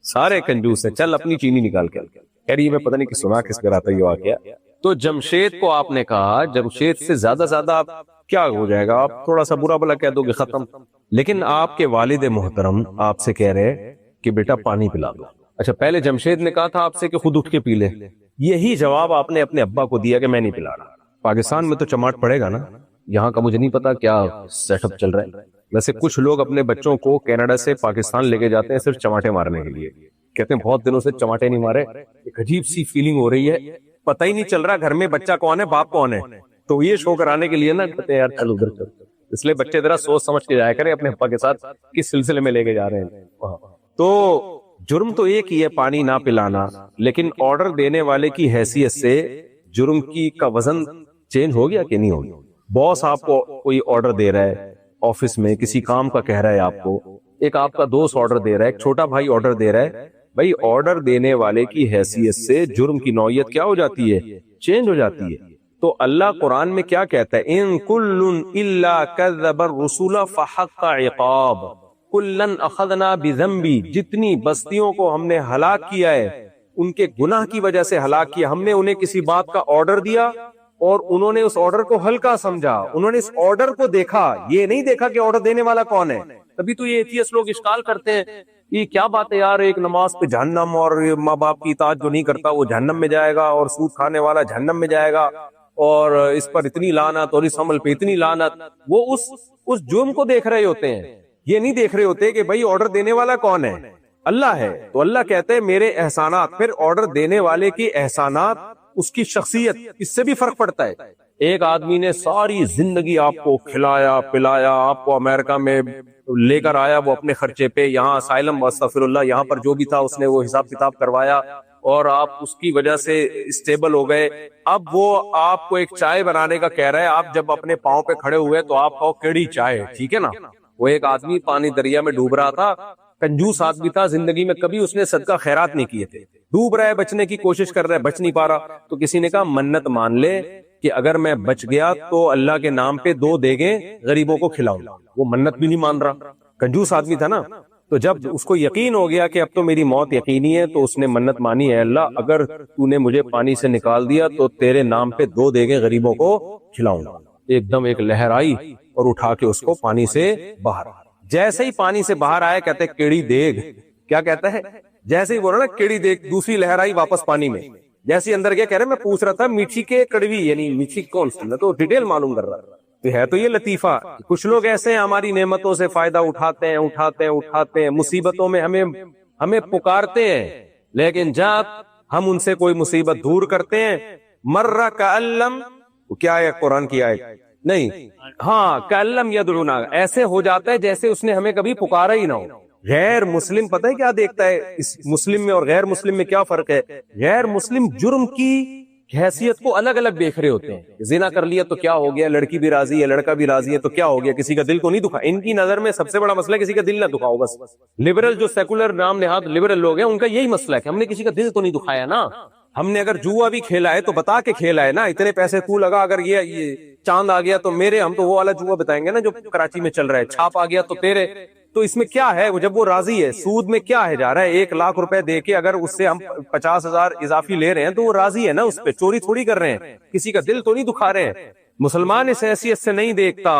سارے کنجوس ہیں, چل اپنی چینی نکال کے. کہہ رہی میں پتہ نہیں کہ سنا کس پر آتا یہ واقعہ. تو جمشید کو آپ نے کہا, جمشید سے زیادہ آپ کیا ہو جائے گا, آپ تھوڑا سا برا بلا کہہ دو گے, ختم. لیکن آپ کے والد محترم آپ سے کہہ رہے کہ بیٹا پانی پلا دو. اچھا پہلے جمشید نے کہا تھا آپ سے کہ خود اٹھ کے پی لے, یہی جواب آپ نے اپنے ابا کو دیا کہ میں نہیں پلا رہا. پاکستان میں تو چماٹ پڑے گا نا, یہاں کا مجھے نہیں پتا کیا سیٹ اپ چل رہا ہے. ویسے کچھ لوگ اپنے بچوں کو کینیڈا سے پاکستان لے کے جاتے ہیں صرف چماٹے مارنے کے لیے. کہتے ہیں بہت دنوں سے چماٹے نہیں مارے, ایک عجیب سی فیلنگ ہو رہی ہے, پتہ ہی نہیں چل رہا گھر میں بچہ کون ہے باپ کون ہے. تو یہ شو کرانے کے لیے نا کہتے ہیں یار چل ادھر چل. اس لیے بچے ذرا سوچ سمجھ کے جایا کریں اپنے ابا کے ساتھ کس سلسلے میں لے کے جا رہے ہیں. تو جرم تو ایک ہی ہے, پانی نہ پلانا, لیکن آرڈر دینے والے کی حیثیت سے جرم کا وزن چینج ہو گیا کہ نہیں ہو گیا. باس آپ کو کوئی آرڈر دے رہا ہے آفس میں, کسی کام کا کہہ رہا ہے آپ کو, ایک آپ کا دوست آرڈر دے رہا ہے, ایک چھوٹا بھائی آرڈر دے رہا ہے. بھائی آرڈر دینے والے کی حیثیت سے جرم کی نوعیت کیا ہو جاتی ہے, چینج ہو جاتی ہے. تو اللہ قرآن میں کیا کہتا ہے, ان کل الا کذب الرسول فحق عقاب کلن اخذنا بذنبی. جتنی بستیوں کو ہم نے ہلاک کیا ہے ان کے گناہ کی وجہ سے ہلاک کیا. ہم نے انہیں کسی بات کا آرڈر دیا اور انہوں نے اس آرڈر کو ہلکا سمجھا, انہوں نے اس آرڈر کو دیکھا, یہ نہیں دیکھا کہ آرڈر دینے والا کون ہے. تبھی تو یہ ایتھیسٹ لوگ اشکال کرتے ہیں, یہ کیا بات ہے یار, ایک نماز پہ جہنم اور ماں باپ کی اطاعت جو نہیں کرتا وہ جہنم میں جائے گا, اور سود کھانے والا جہنم میں جائے گا. اور اس پر اتنی لعنت اور اس عمل پہ اتنی لعنت، وہ اس جرم کو دیکھ رہے ہوتے ہیں، یہ نہیں دیکھ رہے ہوتے کہ بھائی آرڈر دینے والا کون ہے، اللہ ہے. تو اللہ کہتے ہیں میرے احسانات. پھر آرڈر دینے والے کی احسانات، اس کی شخصیت، اس سے بھی فرق پڑتا ہے. ایک آدمی نے ساری زندگی آپ کو کھلایا پلایا، آپ کو امریکہ میں لے کر آیا وہ اپنے خرچے پہ، یہاں اسائلم استغفر اللہ، یہاں پر جو بھی تھا اس نے وہ حساب کتاب کروایا اور آپ اس کی وجہ سے اسٹیبل ہو گئے. اب وہ آپ کو ایک چائے بنانے کا کہہ رہا ہے، آپ جب اپنے پاؤں پہ کھڑے ہوئے تو آپ کہو کیڑی چائے، ٹھیک ہے نا. وہ ایک آدمی پانی دریا میں ڈوب رہا تھا، کنجوس آدمی تھا، زندگی میں کبھی اس نے صدقہ خیرات نہیں کیے تھے، ڈوب رہا ہے، بچنے کی کوشش کر رہا ہے، بچ نہیں پا رہا. تو کسی نے کہا منت مان لے کہ اگر میں بچ گیا تو اللہ کے نام پہ 2 دیگیں غریبوں کو کھلاؤں. وہ منت بھی نہیں مان رہا، کنجوس آدمی تھا نا. تو جب اس کو یقین ہو گیا کہ اب تو میری موت یقینی ہے، تو اس نے منت مانی ہے، اللہ اگر تو نے مجھے پانی سے نکال دیا تو تیرے نام پہ 2 دیگیں غریبوں کو کھلاؤں گا. ایک دم ایک لہر آئی اور اٹھا کے اس کو پانی سے باہر. جیسے ہی پانی سے باہر آیا کہتے کیڑی دیگ، کیا کہتا ہے، جیسے ہی بول رہا نا کیڑی دیگ، دوسری لہر آئی واپس پانی میں. جیسے ہی اندر گیا کہہ رہے میں پوچھ رہا تھا میٹھی کے کڑوی، یعنی میٹھی کون سی، میں تو ڈیٹیل معلوم کر رہا تھا. تو ہے تو یہ لطیفہ. کچھ لوگ ایسے ہیں ہماری نعمتوں سے فائدہ اٹھاتے ہیں، مصیبتوں میں ہمیں پکارتے ہیں، لیکن جب ہم ان سے کوئی مصیبت دور کرتے ہیں، مرہ کألم، کیا ہے قرآن کی آیت نہیں، ہاں کألم یدعونا، ایسے ہو جاتا ہے جیسے اس نے ہمیں کبھی پکارا ہی نہ ہو. غیر مسلم پتہ ہے کیا دیکھتا ہے اس مسلم میں اور غیر مسلم میں کیا فرق ہے؟ غیر مسلم جرم کی حیثیت کو الگ الگ دیکھ رہے ہوتے ہیں. زنا کر لیا تو کیا ہو گیا، لڑکی بھی راضی ہے، لڑکا بھی راضی ہے تو کیا ہو گیا، کسی کا دل تو نہیں دکھا. ان کی نظر میں سب سے بڑا مسئلہ ہے کسی کا دل نہ دکھاؤ. بس لبرل جو سیکولر نام نہاد لبرل لوگ ہیں، ان کا یہی مسئلہ ہے کہ ہم نے کسی کا دل تو نہیں دکھایا نا. ہم نے اگر جوا بھی کھیلا ہے تو بتا کے کھیلا ہے نا، اتنے پیسے تو لگا، اگر یہ چاند آ گیا تو میرے، ہم تو وہ والا جوا بتائیں گے نا جو کراچی میں چل رہا ہے، چھاپ آ گیا تو تیرے. تو اس میں کیا ہے، جب وہ راضی ہے، سود میں کیا ہے جا رہا ہے، 1 لاکھ روپے دے کے اگر اس سے ہم 50,000 اضافی لے رہے ہیں تو وہ راضی ہے نا، اس پہ چوری تھوڑی کر رہے ہیں، کسی کا دل تو نہیں دکھا رہے ہیں. مسلمان اس حیثیت سے نہیں دیکھتا،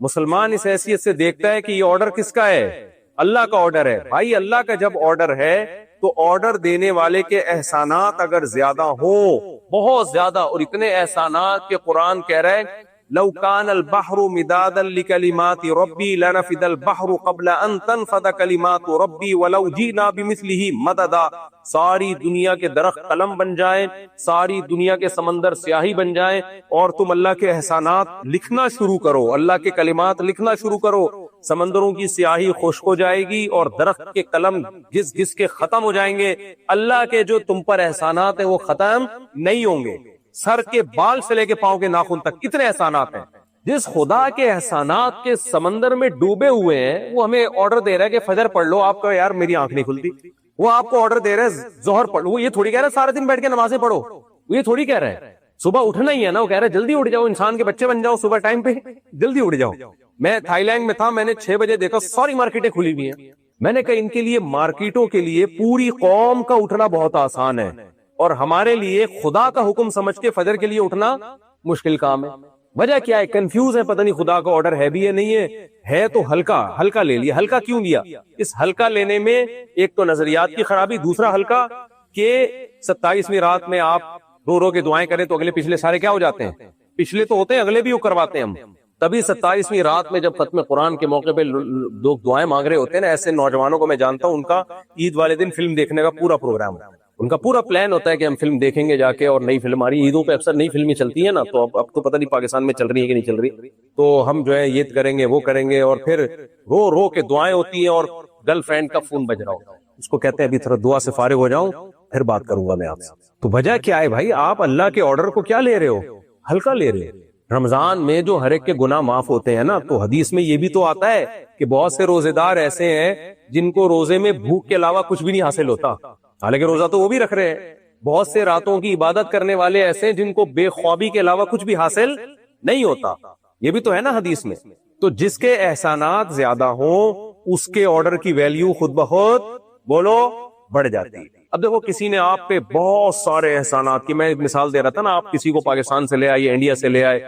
مسلمان اس حیثیت سے دیکھتا ہے کہ یہ آرڈر کس کا ہے، اللہ کا آرڈر ہے. بھائی اللہ کا جب آرڈر ہے تو آرڈر دینے والے کے احسانات اگر زیادہ ہو، بہت زیادہ، اور اتنے احسانات کہ قرآن کہہ رہا ہے لو كان البحر مدادا لكلمات ربي لنفد البحر قبل ان تنفد كلمات ربي ولو جئنا بمثله مددا. ساری دنیا کے درخت قلم بن جائیں، ساری دنیا کے سمندر سیاہی بن جائیں، اور تم اللہ کے احسانات لکھنا شروع کرو، اللہ کے کلمات لکھنا شروع کرو، سمندروں کی سیاہی خشک ہو جائے گی اور درخت کے قلم گھس گھس کے ختم ہو جائیں گے. اللہ کے جو تم پر احسانات ہیں وہ ختم نہیں ہوں گے. سر کے بال سے لے کے پاؤں کے ناخن تک کتنے احسانات ہیں. جس خدا کے احسانات کے سمندر میں ڈوبے ہوئے ہیں، وہ ہمیں آرڈر دے رہا ہے کہ فجر پڑھ لو. آپ کو یار میری آنکھ نہیں کھلتی. وہ آپ کو آرڈر دے رہا ہے ظہر پڑھ لو. وہ یہ تھوڑی کہہ رہا ہے سارا دن بیٹھ کے نمازیں پڑھو. وہ یہ تھوڑی کہہ رہا ہے صبح اٹھنا ہی ہے نا. وہ کہہ رہا ہے جلدی اٹھ جاؤ، انسان کے بچے بن جاؤ، صبح ٹائم پہ جلدی اٹھ جاؤ. میں تھائی لینڈ میں تھا، میں نے 6 بجے دیکھا ساری مارکیٹیں کھلی ہوئی ہیں. میں نے کہا ان کے لیے، مارکیٹوں کے لیے پوری قوم کا اٹھنا بہت آسان ہے، اور ہمارے لیے خدا کا حکم سمجھ کے فجر کے لیے اٹھنا مشکل کام ہے. وجہ کیا ہے؟ کنفیوز ہے، پتہ نہیں خدا کا آرڈر ہے بھی یا نہیں ہے تو ہلکا لے لیا. ہلکا کیوں لیا؟ اس ہلکا لینے میں ایک تو نظریات کی خرابی، دوسرا ہلکا کہ 27ویں رات میں آپ رو کے دعائیں کریں تو اگلے پچھلے سارے کیا ہو جاتے ہیں، پچھلے تو ہوتے ہیں، اگلے بھی وہ کرواتے ہیں ہم. تبھی 27ویں رات میں جب ختم قرآن کے موقع پہ لوگ دعائیں مانگ رہے ہوتے ہیں نا، ایسے نوجوانوں کو میں جانتا ہوں، ان کا عید والے دن فلم دیکھنے کا پورا پروگرام ہے. ان کا پورا پلان ہوتا ہے کہ ہم فلم دیکھیں گے جا کے، اور نئی فلم آ رہی ہے عیدوں پہ، اکثر نئی فلمیں چلتی ہیں نا، تو اب تو پتہ نہیں پاکستان میں چل رہی ہے کہ نہیں چل رہی، تو ہم جو ہے یہ کریں گے وہ کریں گے، اور پھر رو کے دعائیں ہوتی ہیں، اور گرل فرینڈ کا فون بج رہا ہوتا ہے. اس کو کہتے ہیں ابھی تھوڑا دعا سے فارغ ہو جاؤں پھر بات کروں گا میں آپ سے. تو وجہ کیا ہے بھائی؟ آپ اللہ کے آرڈر کو کیا لے رہے ہو؟ ہلکا لے رہے ہو. رمضان میں جو ہر ایک کے گناہ معاف ہوتے ہیں نا، تو حدیث میں یہ بھی تو آتا ہے کہ بہت سے روزے دار ایسے ہیں جن کو روزے میں بھوک کے علاوہ کچھ بھی نہیں حاصل ہوتا، حالانکہ روزہ تو وہ بھی رکھ رہے ہیں. بہت سے راتوں کی عبادت کرنے والے ایسے ہیں جن کو بے خوابی کے علاوہ کچھ بھی حاصل نہیں ہوتا. یہ بھی تو ہے نا حدیث میں. تو جس کے احسانات زیادہ ہوں اس کے آرڈر کی ویلیو خود بخود بولو بڑھ جاتی ہے. اب دیکھو کسی نے آپ پہ بہت سارے احسانات کی، میں ایک مثال دے رہا تھا نا، آپ کسی کو پاکستان سے لے آئے، انڈیا سے لے آئے،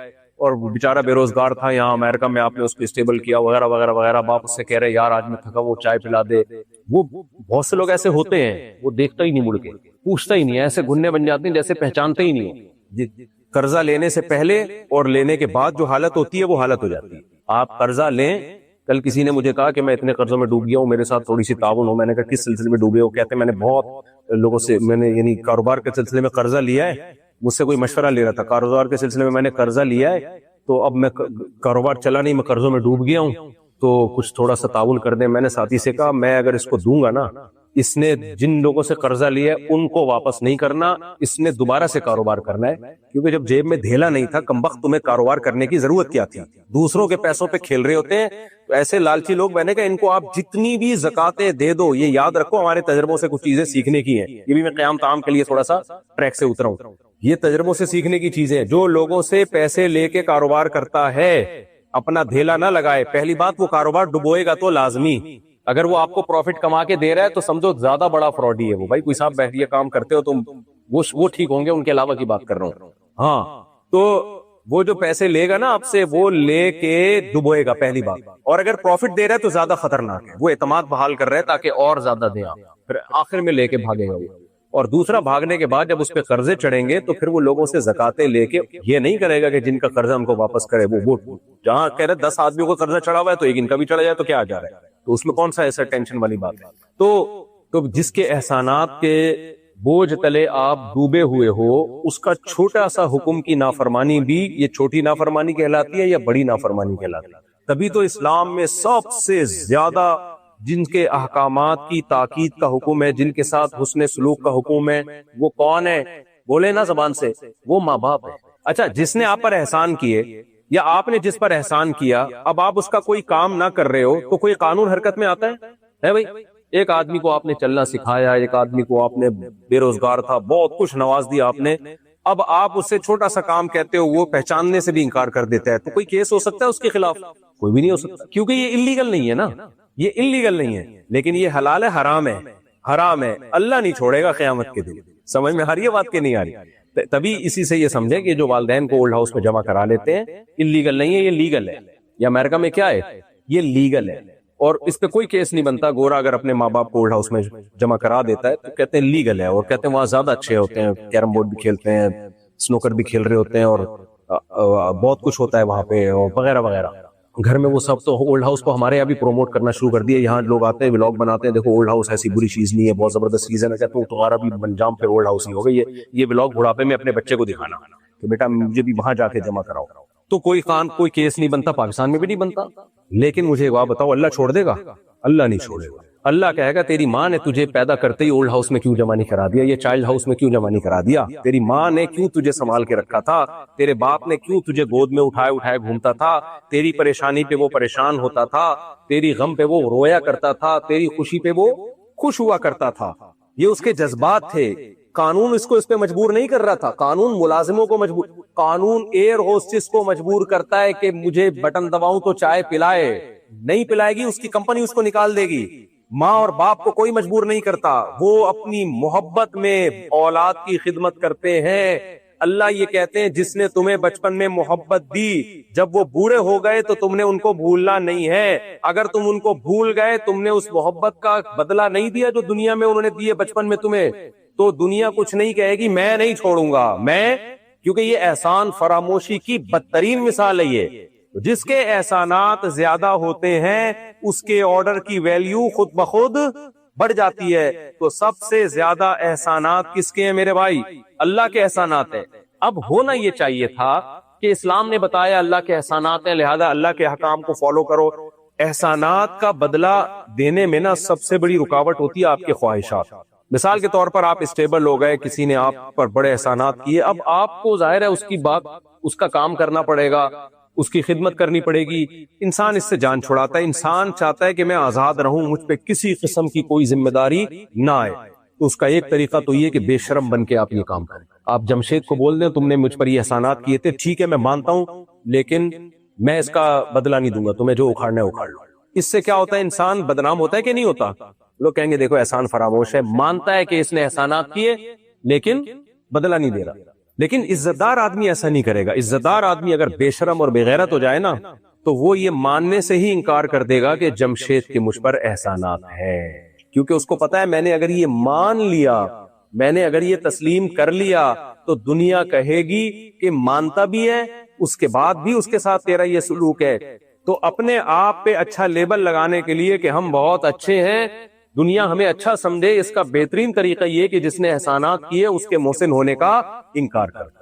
اور بیچارہ بے روزگار تھا یہاں امریکہ میں، آپ نے اس کو اسٹیبل کیا وغیرہ وغیرہ وغیرہ، باپ اس سے کہہ رہے یار آج میں تھکا، وہ چائے پلا دے. وہ بہت سے لوگ ایسے ہوتے ہیں، وہ دیکھتا ہی نہیں، مڑ کے پوچھتا ہی نہیں، ایسے گھننے بن جاتے ہیں جیسے پہچانتے ہی نہیں. قرضہ لینے سے پہلے اور لینے کے بعد جو حالت ہوتی ہے وہ حالت ہو جاتی ہے. آپ قرضہ لیں. کل کسی نے مجھے کہا کہ میں اتنے قرضوں میں ڈوب گیا ہوں, میرے ساتھ تھوڑی سی تعاون ہو. میں نے کہا کس سلسلے میں ڈوبے ہو؟ کہتے ہیں میں نے بہت لوگوں سے, میں نے یعنی کاروبار کے سلسلے میں قرضہ لیا ہے. مجھ سے کوئی مشورہ لے رہا تھا کاروبار کے سلسلے میں نے قرضہ لیا ہے, تو اب میں کاروبار چلا نہیں, میں قرضوں میں ڈوب گیا ہوں, تو کچھ تھوڑا سا تعاون کر دیں. میں نے ساتھی سے کہا میں اگر اس کو دوں گا نا, اس نے جن لوگوں سے قرضہ لیا ہے ان کو واپس نہیں کرنا, اس نے دوبارہ سے کاروبار کرنا ہے. کیونکہ جب جیب میں دھیلا نہیں تھا کمبخت, تمہیں کاروبار کرنے کی ضرورت کیا تھی؟ دوسروں کے پیسوں پہ کھیل رہے ہوتے ہیں. تو ایسے لالچی لوگ, میں نے کہا ان کو آپ جتنی بھی زکاتیں دے دو, یہ یاد رکھو ہمارے تجربوں سے کچھ چیزیں سیکھنے کی ہیں. یہ بھی میں قیام طعام کے لیے تھوڑا سا ٹریک سے اترا ہوں. یہ تجربوں سے سیکھنے کی چیزیں. جو لوگوں سے پیسے لے کے کاروبار کرتا ہے اپنا دھیلا نہ لگائے. پہلی بات, وہ کاروبار ڈبوئے گا تو لازمی. اگر وہ آپ کو پروفٹ کما کے دے رہا ہے تو سمجھو زیادہ بڑا فراڈی ہے وہ. بھائی کوئی صاحب بیٹھیے کام کرتے ہو تم, وہ ٹھیک ہوں گے, ان کے علاوہ کی بات کر رہا ہوں. ہاں, تو وہ جو پیسے لے گا نا آپ سے, وہ لے کے ڈبوئے گا پہلی بات. اور اگر پروفٹ دے رہا ہے تو زیادہ خطرناک ہے. وہ اعتماد بحال کر رہے ہیں تاکہ اور زیادہ دیں, پھر آخر میں لے کے بھاگے گا وہ. اور دوسرا, بھاگنے کے بعد جب اس پہ قرضے چڑھیں گے تو پھر وہ لوگوں سے زکاتیں لے کے یہ نہیں کرے گا کہ جن کا قرضہ ان کو واپس کرے. وہ جہاں کہہ رہے 10 آدمیوں کو قرضہ چڑھا ہوا ہے تو ایک ان کا بھی چڑھا جائے تو کیا آ جا رہا ہے, تو اس میں کون سا ایسا ٹینشن والی بات ہے. تو جس کے احسانات کے بوجھ تلے آپ ڈوبے ہوئے ہو, اس کا چھوٹا سا حکم کی نافرمانی بھی یہ چھوٹی نافرمانی کہلاتی ہے یا بڑی نافرمانی کہلاتی ہے؟ تبھی تو اسلام میں سب سے زیادہ جن کے احکامات کی تاکید کا حکم ہے, جن کے ساتھ حسن سلوک کا حکم ہے, وہ کون ہے؟ بولے نا زبان سے, وہ ماں باپ ہے. اچھا, جس نے آپ پر احسان کیے یا آپ نے جس پر احسان کیا, اب آپ اس کا کوئی کام نہ کر رہے ہو تو کوئی قانون حرکت میں آتا ہے بھائی؟ ایک آدمی کو آپ نے چلنا سکھایا, ایک آدمی کو آپ نے بے روزگار تھا, بہت کچھ نواز دیا آپ نے, اب آپ اس سے چھوٹا سا کام کہتے ہو, وہ پہچاننے سے بھی انکار کر دیتا ہے, تو کوئی کیس ہو سکتا ہے اس کے خلاف؟ کوئی بھی نہیں ہو سکتا, کیونکہ یہ اللیگل نہیں ہے نا, یہ اللیگل نہیں ہے. لیکن یہ حلال ہے, حرام ہے, حرام ہے, اللہ نہیں چھوڑے گا قیامت کے دن. سمجھ میں آ رہی ہے بات کہ نہیں آ رہی؟ تبھی اسی سے یہ سمجھے کہ جو والدین کو اولڈ ہاؤس میں جمع کرا لیتے ہیں, اللیگل نہیں ہے, یہ لیگل ہے. یا امریکہ میں کیا ہے, یہ لیگل ہے, اور اس پہ کوئی کیس نہیں بنتا. گورا اگر اپنے ماں باپ کو اولڈ ہاؤس میں جمع کرا دیتا ہے تو کہتے ہیں لیگل ہے, اور کہتے ہیں وہاں زیادہ اچھے ہوتے ہیں, کیرم بورڈ بھی کھیلتے ہیں, سنوکر بھی کھیل رہے ہوتے ہیں, اور بہت کچھ ہوتا ہے وہاں پہ, اور وغیرہ وغیرہ. گھر میں وہ سب تو اولڈ ہاؤس کو ہمارے یہاں بھی پروموٹ کرنا شروع کر دیا. یہاں لوگ آتے ہیں, ولاگ بناتے ہیں, دیکھو اولڈ ہاؤس ایسی بری چیز نہیں ہے, بہت زبردست چیز ہے. میں کہتا ہوں تمہارا بھی انجام پھر اولڈ ہاؤس ہی ہوگا. یہ ولاگ بڑھاپے میں اپنے بچے کو دکھانا کہ بیٹا مجھے بھی وہاں جا کے جمع کراؤ, تو کوئی کیس نہیں بنتا. پاکستان میں بھی نہیں بنتا. لیکن مجھے ایک بات بتاؤ, اللہ چھوڑ دے گا؟ اللہ نہیں چھوڑے گا. اللہ کہے گا تیری ماں نے تجھے پیدا کرتے ہی اولڈ ہاؤس میں کیوں جمع نہیں کرا دیا, یہ چائلڈ ہاؤس میں کیوں جمع نہیں کرا دیا؟ تیری ماں نے کیوں تجھے سنبھال کے رکھا تھا؟ تیرے باپ نے کیوں تجھے گود میں اٹھائے گھومتا تھا؟ تیری پریشانی پہ وہ پریشان ہوتا تھا, تیری غم پہ وہ رویا کرتا تھا, تیری خوشی پہ وہ خوش ہوا کرتا تھا. یہ اس کے جذبات تھے. قانون اس پہ مجبور نہیں کر رہا تھا. قانون ملازموں کو مجبور, قانون ایئر ہوسٹس کو مجبور کرتا ہے کہ مجھے بٹن دباؤں تو چائے پلائے. نہیں پلائے گی, اس کی کمپنی اس کو نکال دے گی. ماں اور باپ کو کوئی مجبور نہیں کرتا, وہ اپنی محبت میں اولاد کی خدمت کرتے ہیں. اللہ یہ کہتے ہیں جس نے تمہیں بچپن میں محبت دی, جب وہ بوڑھے ہو گئے تو تم نے ان کو بھولنا نہیں ہے. اگر تم ان کو بھول گئے, تم نے اس محبت کا بدلہ نہیں دیا جو دنیا میں انہوں نے دیے بچپن میں تمہیں, تو دنیا کچھ نہیں کہے گی, میں نہیں چھوڑوں گا میں, کیونکہ یہ احسان فراموشی کی بدترین مثال ہے. یہ جس کے احسانات زیادہ ہوتے ہیں اس کے آرڈر کی ویلیو خود بخود بڑھ جاتی ہے. تو سب سے زیادہ احسانات کس کے ہیں میرے بھائی؟ اللہ کے احسانات ہیں. اب ہونا یہ چاہیے تھا کہ اسلام نے بتایا اللہ کے احسانات ہیں, لہذا اللہ کے احکام کو فالو کرو. احسانات کا بدلہ دینے میں نا سب سے بڑی رکاوٹ ہوتی ہے آپ کے خواہشات. مثال کے طور پر آپ اسٹیبل ہو گئے, کسی نے آپ پر بڑے احسانات کیے, اب آپ کو ظاہر ہے اس کی بات, اس کا کام کرنا پڑے گا, اس کی خدمت کرنی پڑے گی. انسان اس سے جان چھڑاتا ہے, انسان چاہتا ہے کہ میں آزاد رہوں, مجھ پہ کسی قسم کی کوئی ذمہ داری نہ آئے. تو اس کا ایک طریقہ تو یہ کہ بے شرم بن کے آپ یہ کام کریں. آپ جمشید کو بول دیں تم نے مجھ پر یہ احسانات کیے تھے, ٹھیک ہے میں مانتا ہوں, لیکن میں اس کا بدلہ نہیں دوں گا, تمہیں جو اکھاڑنا ہے اکھاڑ لو. اس سے کیا ہوتا ہے, انسان بدنام ہوتا ہے کہ نہیں ہوتا؟ لوگ کہیں گے دیکھو احسان فراموش ہے, مانتا ہے کہ اس نے احسانات کیے لیکن بدلہ نہیں دے رہا. لیکن عزت دار آدمی ایسا نہیں کرے گا. عزت دار آدمی اگر بے شرم اور بے غیرت ہو جائے نا, تو وہ یہ ماننے سے ہی انکار کر دے گا کہ جمشید کے مجھ پر احسانات ہیں, کیونکہ اس کو پتا ہے میں نے اگر یہ مان لیا, میں نے اگر یہ تسلیم کر لیا, تو دنیا کہے گی کہ مانتا بھی ہے، اس کے بعد بھی اس کے ساتھ تیرا یہ سلوک ہے. تو اپنے آپ پہ اچھا لیبل لگانے کے لیے کہ ہم بہت اچھے ہیں، دنیا ہمیں اچھا سمجھے، اس کا بہترین طریقہ یہ کہ جس نے احسانات کیے اس کے محسن ہونے کا انکار کرتا.